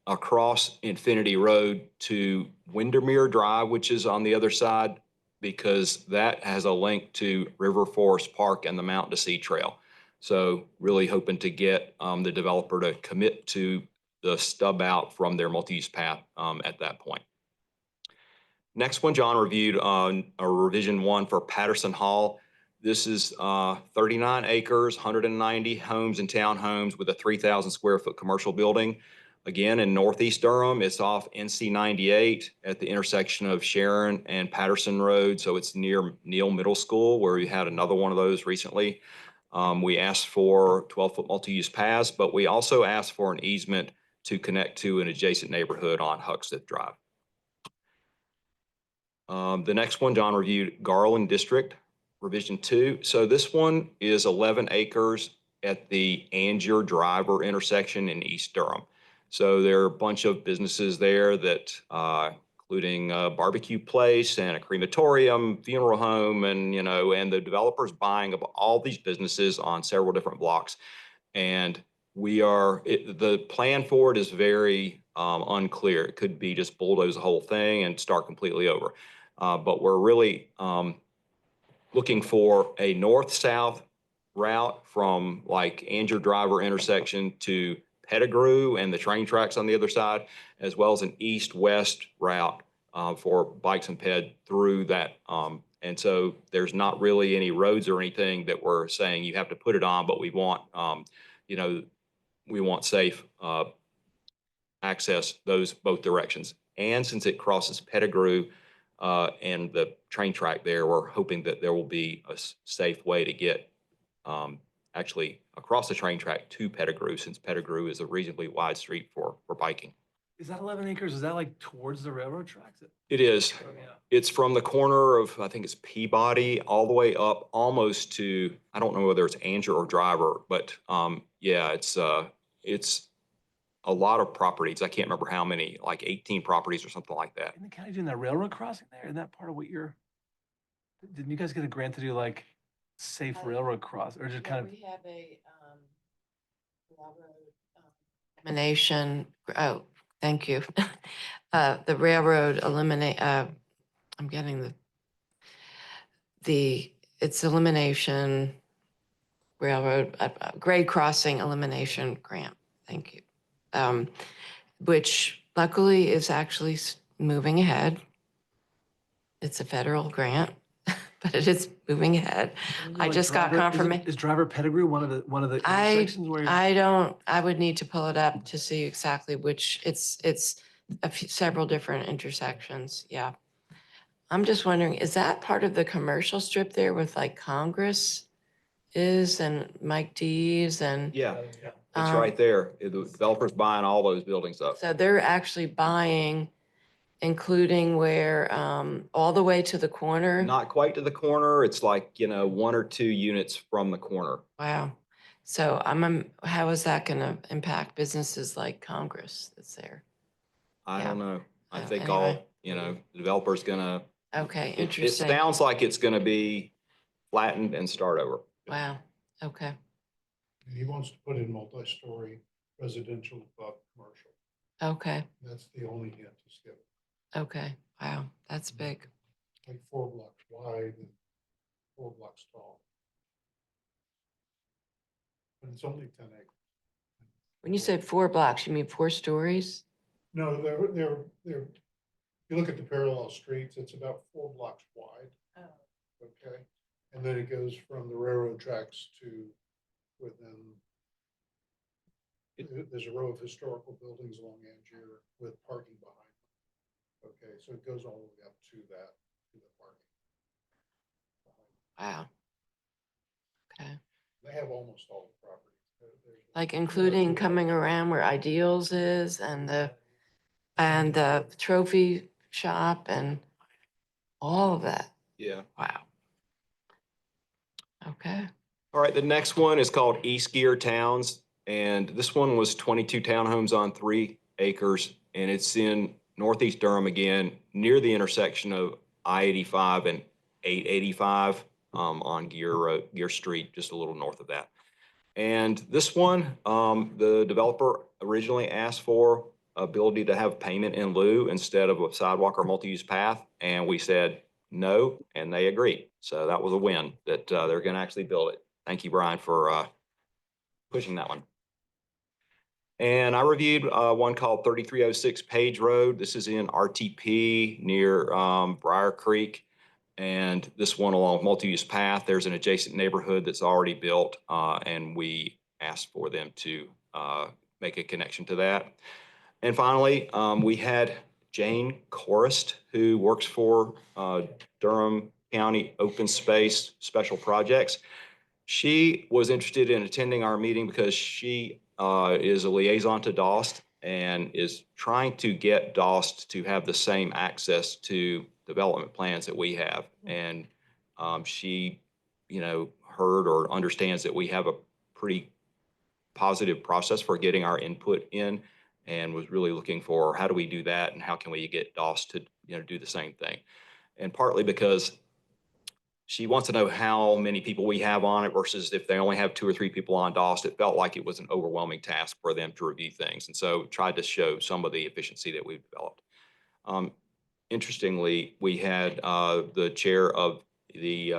across Infinity Road to Windermere Drive, which is on the other side, because that has a link to River Forest Park and the Mount to Sea Trail. So really hoping to get the developer to commit to the stub out from their multi-use path at that point. Next one, John reviewed on a revision 1 for Patterson Hall. This is 39 acres, 190 homes and townhomes with a 3,000 square foot commercial building. again, in Northeast Durham. It's off NC 98 at the intersection of Sharon and Patterson Road. So it's near Neal Middle School, where we had another one of those recently. We asked for 12-foot multi-use paths, but we also asked for an easement to connect to an adjacent neighborhood on Hucksteth Drive. The next one, John reviewed Garland District, Revision 2. So this one is 11 acres at the Angier Driver intersection in East Durham. So there are a bunch of businesses there that, including a barbecue place and a crematorium, funeral home, and, you know, and the developer's buying up all these businesses on several different blocks. And the plan for it is very unclear. It could be just bulldoze the whole thing and start completely over. But we're really looking for a north-south route from like Angier Driver intersection to Pettigrew and the train tracks on the other side, as well as an east-west route for bikes and ped through that. And so there's not really any roads or anything that we're saying you have to put it on, but we want, you know, we want safe access those both directions. And since it crosses Pettigrew and the train track there, we're hoping that there will be a safe way to get actually across the train track to Pettigrew, since Pettigrew is a reasonably wide street for biking. Is that 11 acres? Is that like towards the railroad tracks? It is. Oh, yeah. It's from the corner of, I think it's Peabody, all the way up almost to, I don't know whether it's Angier or Driver, but yeah, it's a lot of properties. I can't remember how many, like 18 properties or something like that. Isn't the county doing that railroad crossing there? Isn't that part of what didn't you guys get a grant to do like safe railroad cross or just kind of? We have a elimination, oh, thank you. The railroad eliminate, I'm getting it's elimination railroad, grade crossing elimination grant. Thank you. Which luckily is actually moving ahead. It's a federal grant, but it is moving ahead. I just got confirmation. Is Driver Pettigrew one of the intersections where? I would need to pull it up to see exactly which, it's several different intersections, yeah. I'm just wondering, is that part of the commercial strip there with like Congress is and Mike D's and? Yeah, it's right there. The developer's buying all those buildings up. So they're actually buying, including where, all the way to the corner? Not quite to the corner. It's like, you know, 1 or 2 units from the corner. Wow. So how is that gonna impact businesses like Congress that's there? I don't know. I think anyway. you know, the developer's gonna. Okay, It interesting. sounds like it's gonna be flattened and start over. Wow, okay. He wants to put in multi-story residential above commercial. Okay, That's the only hint he's given. okay, wow, that's big. Like 4 blocks wide and 4 blocks tall. But it's only 10 acres. When you said 4 blocks, you mean 4 stories? No, they're, if you look at the parallel streets, it's about 4 blocks wide. Oh. Okay, and then it goes from the railroad tracks to within. There's a row of historical buildings along Angier with parking behind them. Okay, so it goes all the way up to the parking. Wow. Okay. They have almost all the properties. Like including coming around where Ideals is and the trophy shop and all of that? Yeah. Wow. Okay. All right, the next one is called East Gear Towns. And this one was 22 townhomes on 3 acres. And it's in Northeast Durham again, near the intersection of I-85 and 885 on Gear Street, just a little north of that. And this one, the developer originally asked for ability to have payment in lieu instead of a sidewalk or multi-use path. And we said no, and they agreed. So that was a win that they're going to actually build it. Thank you, Brian, for pushing that one. And I reviewed one called 3306 Page Road. This is in RTP near Briar Creek. And this one along multi-use path, there's an adjacent neighborhood that's already built, and we asked for them to make a connection to that. And finally, we had Jane Corrist, who works for Durham County Open Space Special Projects. She was interested in attending our meeting because she is a liaison to DOST and is trying to get DOST to have the same access to development plans that we have. And she, heard or understands that we have a pretty positive process for getting our input in, and was really looking for how do we do that and how can we get DOST to do the same thing. And partly because she wants to know how many people we have on it versus if they only have 2 or 3 people on DOST. It felt like it was an overwhelming task for them to review things. And so tried to show some of the efficiency that we've developed. Interestingly, we had the chair of the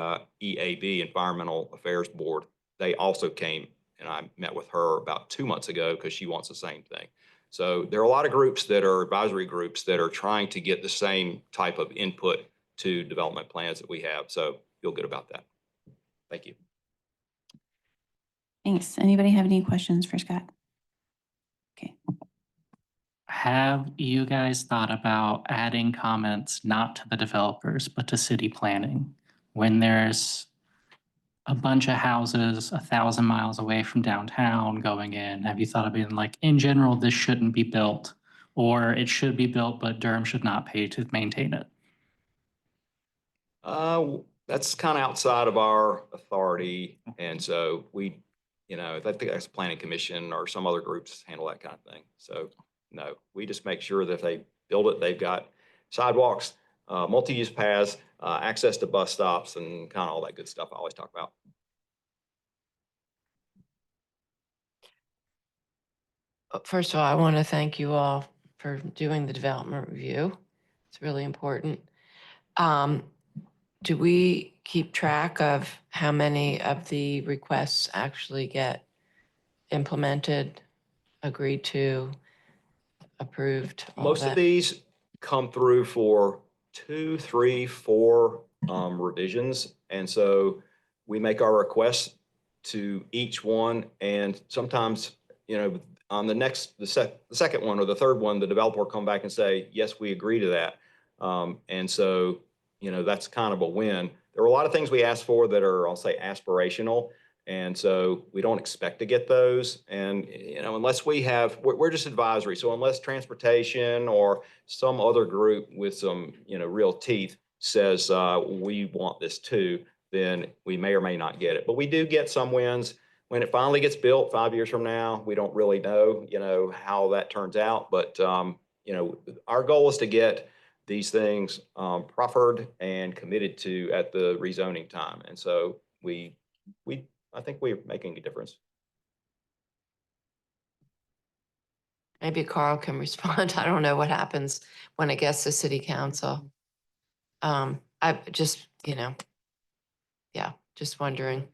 EAB, Environmental Affairs Board. They also came, and I met with her about 2 months ago because she wants the same thing. So there are a lot of groups that are advisory groups that are trying to get the same type of input to development plans that we have. So feel good about that. Thank you. Thanks. Anybody have any questions for Scott? Okay. Have you guys thought about adding comments not to the developers, but to city planning? When there's a bunch of houses 1,000 miles away from downtown going in, have you thought of being like, in general, this shouldn't be built, or it should be built, but Durham should not pay to maintain it? That's kind of outside of our authority. And so we, I think that's planning commission or some other groups handle that kind of thing. So no, we just make sure that if they build it, they've got sidewalks, multi-use paths, access to bus stops, and kind of all that good stuff I always talk about. First of all, I want to thank you all for doing the development review. It's really important. Do we keep track of how many of the requests actually get implemented, agreed to, approved? Most of these come through for 2, 3, 4 revisions. And so we make our requests to each one. And sometimes, on the second one or the third one, the developer will come back and say, yes, we agree to that. And so, that's kind of a win. There are a lot of things we ask for that are, I'll say, aspirational. And so we don't expect to get those. And, unless we're just advisory. So unless transportation or some other group with some, real teeth says, we want this too, then we may or may not get it. But we do get some wins. When it finally gets built 5 years from now, we don't really know, how that turns out. But, our goal is to get these things proffered and committed to at the rezoning time. And so I think we're making a difference. Maybe Carl can respond. I don't know what happens when it gets to city council. I just, just wondering.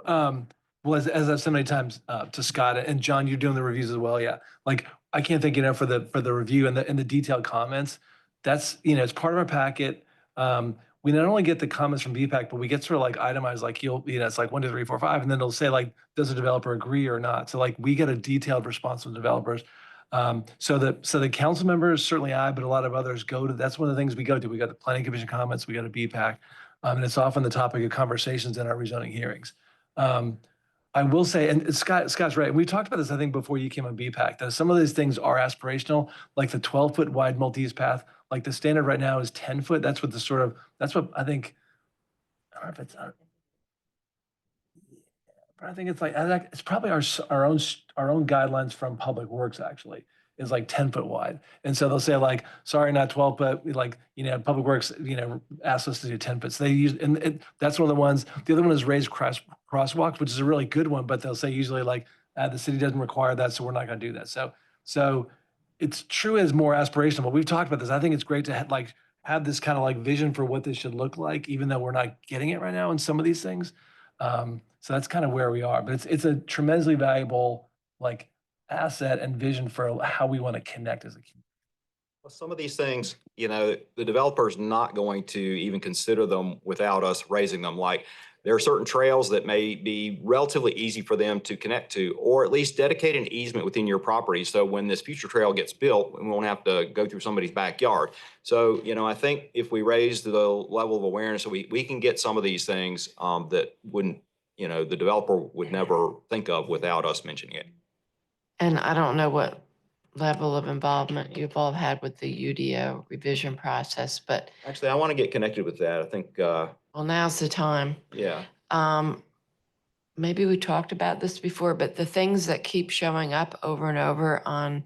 Well, as I've said many times to Scott and John, you're doing the reviews as well. Yeah. Like I can't thank you enough for the review and the detailed comments. That's, it's part of our packet. We not only get the comments from BPAC, but we get sort of like itemized, like it's like 1, 2, 3, 4, 5, and then it'll say like, does the developer agree or not? So like we get a detailed response from developers. So the council members, certainly I, but a lot of others that's one of the things we go to. We got the planning commission comments, we got a BPAC, and it's often the topic of conversations in our rezoning hearings. I will say, and Scott's right. We talked about this, I think, before you came on BPAC, that some of these things are aspirational, like the 12-foot wide multi-use path. Like the standard right now is 10 foot. That's what that's what I think. I don't know if it's, but I think it's like, it's probably our own guidelines from Public Works actually is like 10 foot wide. And so they'll say like, sorry, not 12, but like, Public Works, asked us to do 10 foot. So they use, and that's one of the ones. The other one is raised crosswalks, which is a really good one, but they'll say usually like, the city doesn't require that, so we're not going to do that. So it's true as more aspirational, but we've talked about this. I think it's great to have this kind of like vision for what this should look like, even though we're not getting it right now in some of these things. So that's kind of where we are, but it's a tremendously valuable like asset and vision for how we want to connect as a community. Well, some of these things, the developer's not going to even consider them without us raising them. Like there are certain trails that may be relatively easy for them to connect to, or at least dedicate an easement within your property. So when this future trail gets built, we won't have to go through somebody's backyard. So, I think if we raise the level of awareness, so we can get some of these things that wouldn't, the developer would never think of without us mentioning it. And I don't know what level of involvement you've all had with the UDO revision process, but Actually, I want to get connected with that. I think, well, now's the time. yeah. Maybe we talked about this before, but the things that keep showing up over and over on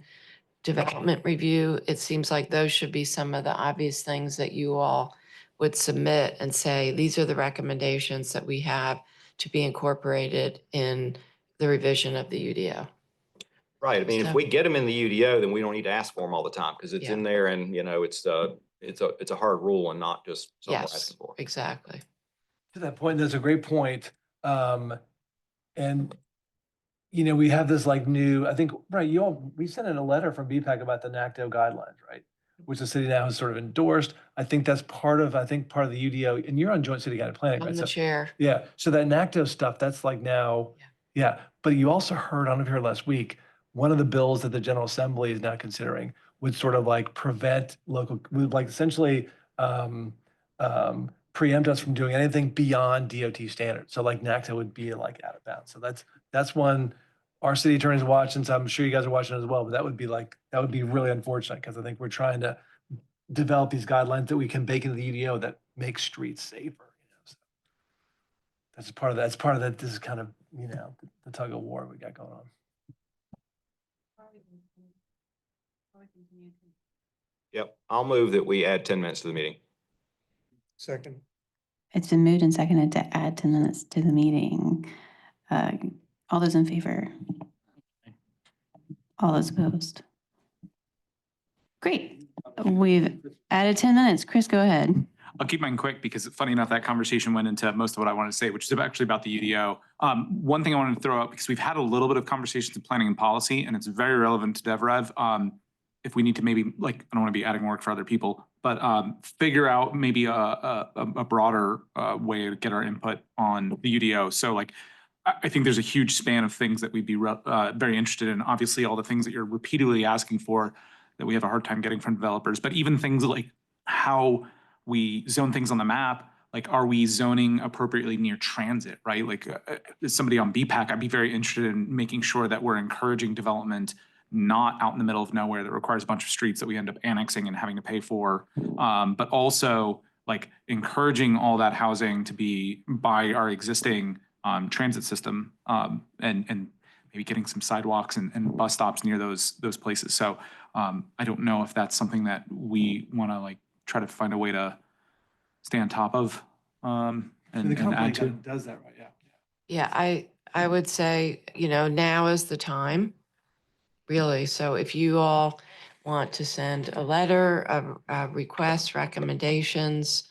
development review, it seems like those should be some of the obvious things that you all would submit and say, these are the recommendations that we have to be incorporated in the revision of the UDO. Right. I mean, if we get them in the UDO, then we don't need to ask for them all the time because it's in there and, it's a hard rule and not just something we're asking for. Exactly. To that point, that's a great point. And, we have this like new, I think, right, we sent in a letter from BPAC about the NACDO guidelines, right? Which the city now has sort of endorsed. I think that's part of the UDO, and you're on Joint City County Planning, right? I'm the So, chair. yeah, so that NACDO stuff, that's like now, yeah. But you also heard, I don't know if you heard last week, one of the bills that the General Assembly is now considering would sort of like prevent would like essentially preempt us from doing anything beyond DOT standards. So like NACDO would be like out of bounds. So that's one our city attorney's watching, so I'm sure you guys are watching as well, but that would be really unfortunate because I think we're trying to develop these guidelines that we can bake into the UDO that make streets safer. So that's part of that. This is kind of, the tug of war we got going on. Yep. I'll move that we add 10 minutes to the meeting. Second. It's been moved and seconded to add 10 minutes to the meeting. All those in favor? All those opposed? Great. We've added 10 minutes. Chris, go ahead. I'll keep mine quick because funny enough, that conversation went into most of what I wanted to say, which is actually about the UDO. One thing I wanted to throw out, because we've had a little bit of conversations in planning and policy, and it's very relevant to DevRev. If we need to maybe, I don't want to be adding work for other people, but figure out maybe a broader way to get our input on the UDO. So I think there's a huge span of things that we'd be very interested in. Obviously, all the things that you're repeatedly asking for that we have a hard time getting from developers, but even things like how we zone things on the map. Are we zoning appropriately near transit, right? As somebody on BPAC, I'd be very interested in making sure that we're encouraging development not out in the middle of nowhere that requires a bunch of streets that we end up annexing and having to pay for, but also encouraging all that housing to be by our existing transit system, and maybe getting some sidewalks and bus stops near those places. So I don't know if that's something that we want to try to find a way to stay on top of and add to. Does that right? Yeah. Yeah, I would say, now is the time, really. So if you all want to send a letter of requests, recommendations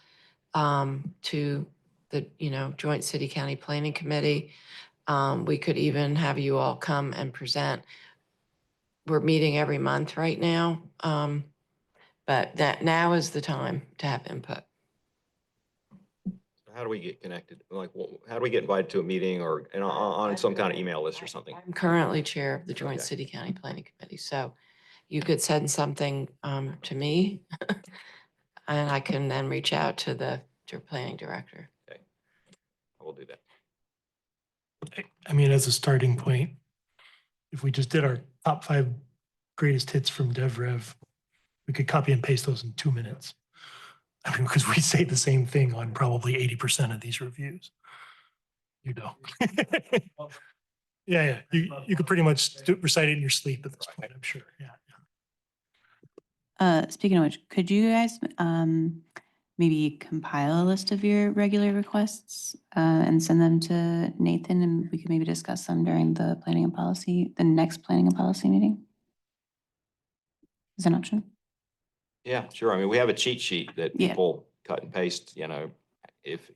to the, Joint City County Planning Committee, we could even have you all come and present. We're meeting every month right now, but that now is the time to have input. How do we get connected? How do we get invited to a meeting or on some kind of email list or something? I'm currently chair of the Joint Okay. City County Planning Committee, so you could send something to me and I can then reach out to the planning director. Okay. I will do that. I mean, as a starting point, if we just did our top 5 greatest hits from DevRev, we could copy and paste those in 2 minutes. I mean, because we say the same thing on probably 80% of these reviews. Yeah. You could pretty much recite it in your sleep at this point, I'm sure. Yeah. Speaking of which, could you guys maybe compile a list of your regular requests and send them to Nathan, and we could maybe discuss them during the next planning and policy meeting? Is that an option? Yeah, sure. I mean, we have a cheat sheet that Yeah. people cut and paste, if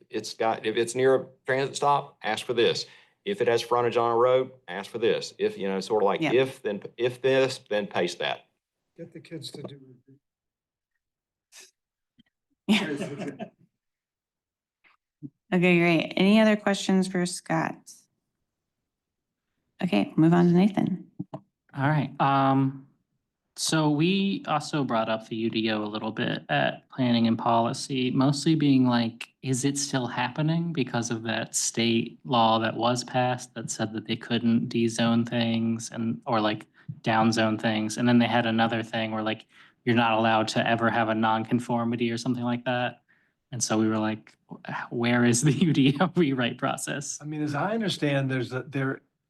it's near a transit stop, ask for this. If it has frontage on a road, ask for this. If, sort of like Yeah. if this, then paste that. Get the kids to do. Okay, great. Any other questions for Scott? Okay, move on to Nathan. All right. So we also brought up the UDO a little bit at planning and policy, mostly being like, is it still happening because of that state law that was passed that said that they couldn't dezone things and, or like downzone things? And then they had another thing where like, you're not allowed to ever have a nonconformity or something like that. And so we were like, where is the UDO rewrite process? I mean, as I understand,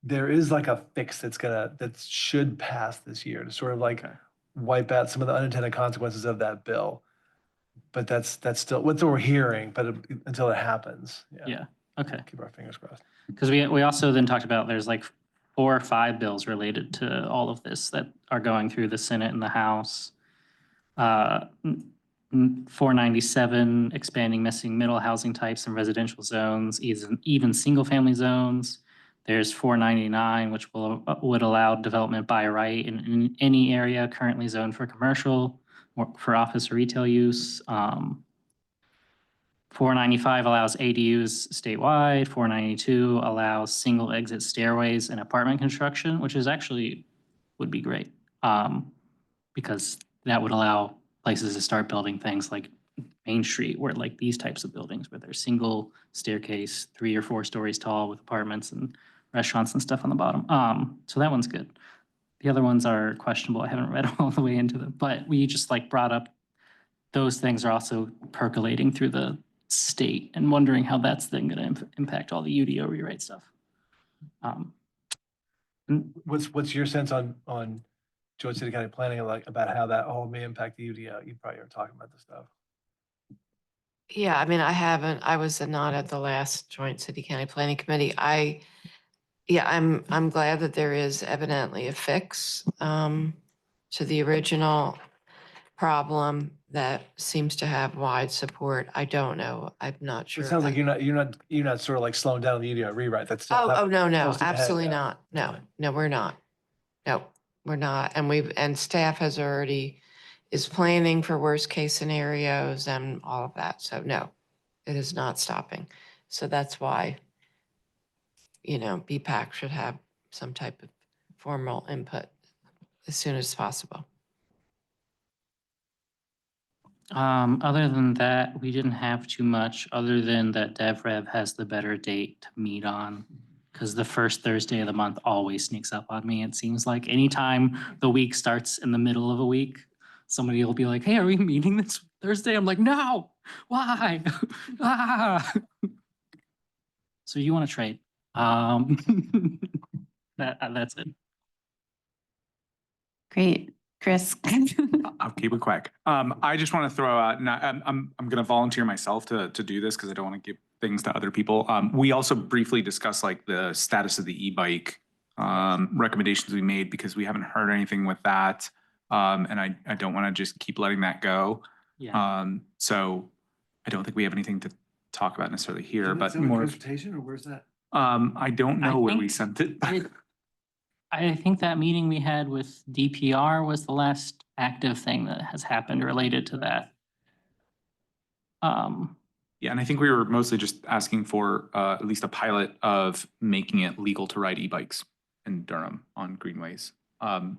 there is like a fix that should pass this year to sort of like wipe out some of the unintended consequences of that bill. But that's still what we're hearing, but until it happens. Yeah, okay. Keep our fingers crossed. Because we also then talked about there's like 4 or 5 bills related to all of this that are going through the Senate and the House. 497, expanding missing middle housing types in residential zones, even single-family zones. There's 499, which would allow development by right in any area currently zoned for commercial or for office or retail use. 495 allows ADUs statewide. 492 allows single exit stairways and apartment construction, which is actually would be great. Because that would allow places to start building things like Main Street, where like these types of buildings where they're single staircase, 3 or 4 stories tall with apartments and restaurants and stuff on the bottom. So that one's good. The other ones are questionable. I haven't read all the way into them, but we just like brought up those things are also percolating through the state and wondering how that's then going to impact all the UDO rewrite stuff. What's your sense on George City County planning, like about how that all may impact the UDO? You probably are talking about this stuff. Yeah, I mean, I was not at the last joint city county planning committee. I'm glad that there is evidently a fix to the original problem that seems to have wide support. I don't know. I'm not sure. It sounds like you're not sort of like slowing down the UDO rewrite. That's still Oh, no, full steam ahead, absolutely yeah. not. No, we're not. No, we're not. And staff is planning for worst case scenarios and all of that. So no, it is not stopping. So that's why, BPAC should have some type of formal input as soon as possible. Other than that, we didn't have too much other than that DevRev has the better date to meet on. Because the first Thursday of the month always sneaks up on me. It seems like anytime the week starts in the middle of a week, somebody will be like, hey, are we meeting this Thursday? I'm like, no, why? So you want to trade. That's it. Great. Chris. I'll keep it quick. I just want to throw out, and I'm going to volunteer myself to do this because I don't want to give things to other people. We also briefly discussed like the status of the e-bike recommendations we made because we haven't heard anything with that. And I don't want to just keep letting that go. Yeah. So I don't think we have anything to talk about necessarily here, but Is that a more. transportation or where's that? I don't know where we sent it. I think that meeting we had with DPR was the last active thing that has happened related to that. Yeah, and I think we were mostly just asking for at least a pilot of making it legal to ride e-bikes in Durham on greenways. And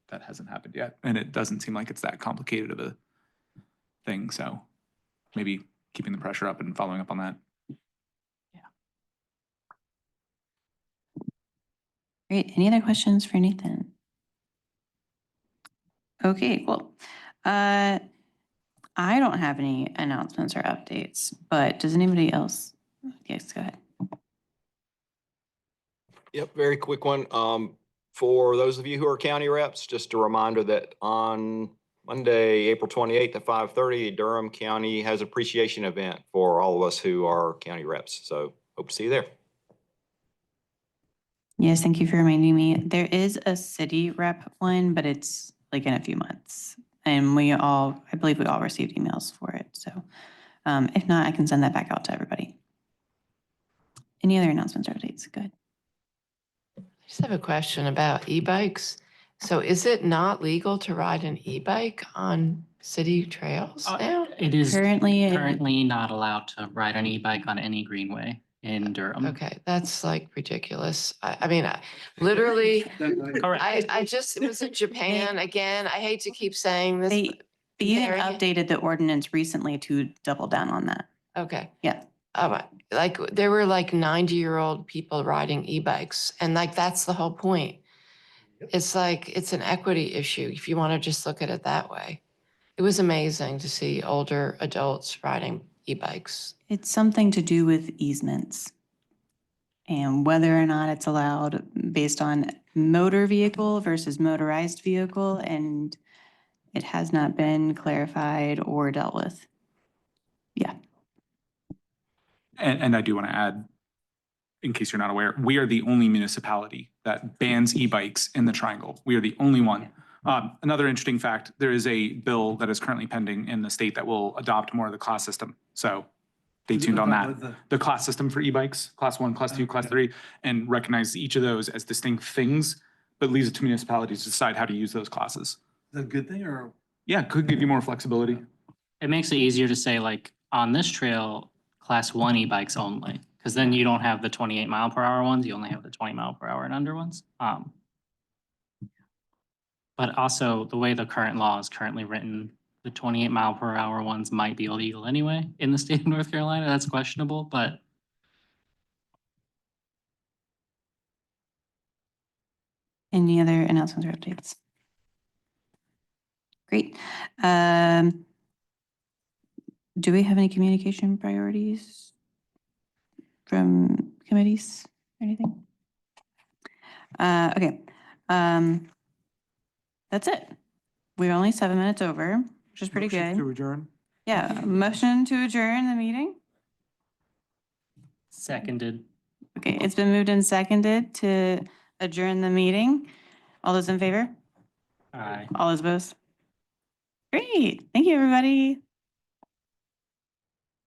that hasn't happened yet. And it doesn't seem like it's that complicated of a thing. So maybe keeping the pressure up and following up on that. Great. Any other questions for Nathan? Okay, well, I don't have any announcements or updates, but does anybody else? Yes, go ahead. Yep, very quick one. For those of you who are county reps, just a reminder that on Monday, April 28th at 5:30, Durham County has appreciation event for all of us who are county reps. So hope to see you there. Yes, thank you for reminding me. There is a city rep one, but it's like in a few months. And I believe we all received emails for it. So if not, I can send that back out to everybody. Any other announcements or updates? Good. I just have a question about e-bikes. So is it not legal to ride an e-bike on city trails now? It is Currently, currently not allowed to ride an e-bike on any greenway in Durham. Okay, that's like ridiculous. I mean, literally, I just was in Japan again. I hate to keep saying this. they even comparing it. updated the ordinance recently to double down on that. Okay. Yeah. Like there were like 90-year-old people riding e-bikes and like, that's the whole point. It's like, it's an equity issue if you want to just look at it that way. It was amazing to see older adults riding e-bikes. It's something to do with easements and whether or not it's allowed based on motor vehicle versus motorized vehicle, and it has not been clarified or dealt with. Yeah. And I do want to add, in case you're not aware, we are the only municipality that bans e-bikes in the triangle. We are the only one. Another interesting fact, there is a bill that is currently pending in the state that will adopt more of the class system. So stay tuned on that. The class system for e-bikes, class 1, class 2, class 3, and recognize each of those as distinct things, but leaves it to municipalities to decide how to use those classes. Is that a good thing or? Yeah, could give you more flexibility. It makes it easier to say like on this trail, class 1 e-bikes only, because then you don't have the 28-mile-per-hour ones. You only have the 20-mile-per-hour and under ones. But also the way the current law is currently written, the 28-mile-per-hour ones might be illegal anyway in the state of North Carolina. That's questionable, but Any other announcements or updates? Great. Do we have any communication priorities from committees or anything? Okay. That's it. We're only 7 minutes over, which is pretty Motion to good. adjourn. Yeah, motion to adjourn the meeting. seconded. Okay, it's been moved and seconded to adjourn the meeting. All those in favor? Aye. All those opposed? Great. Thank you, everybody.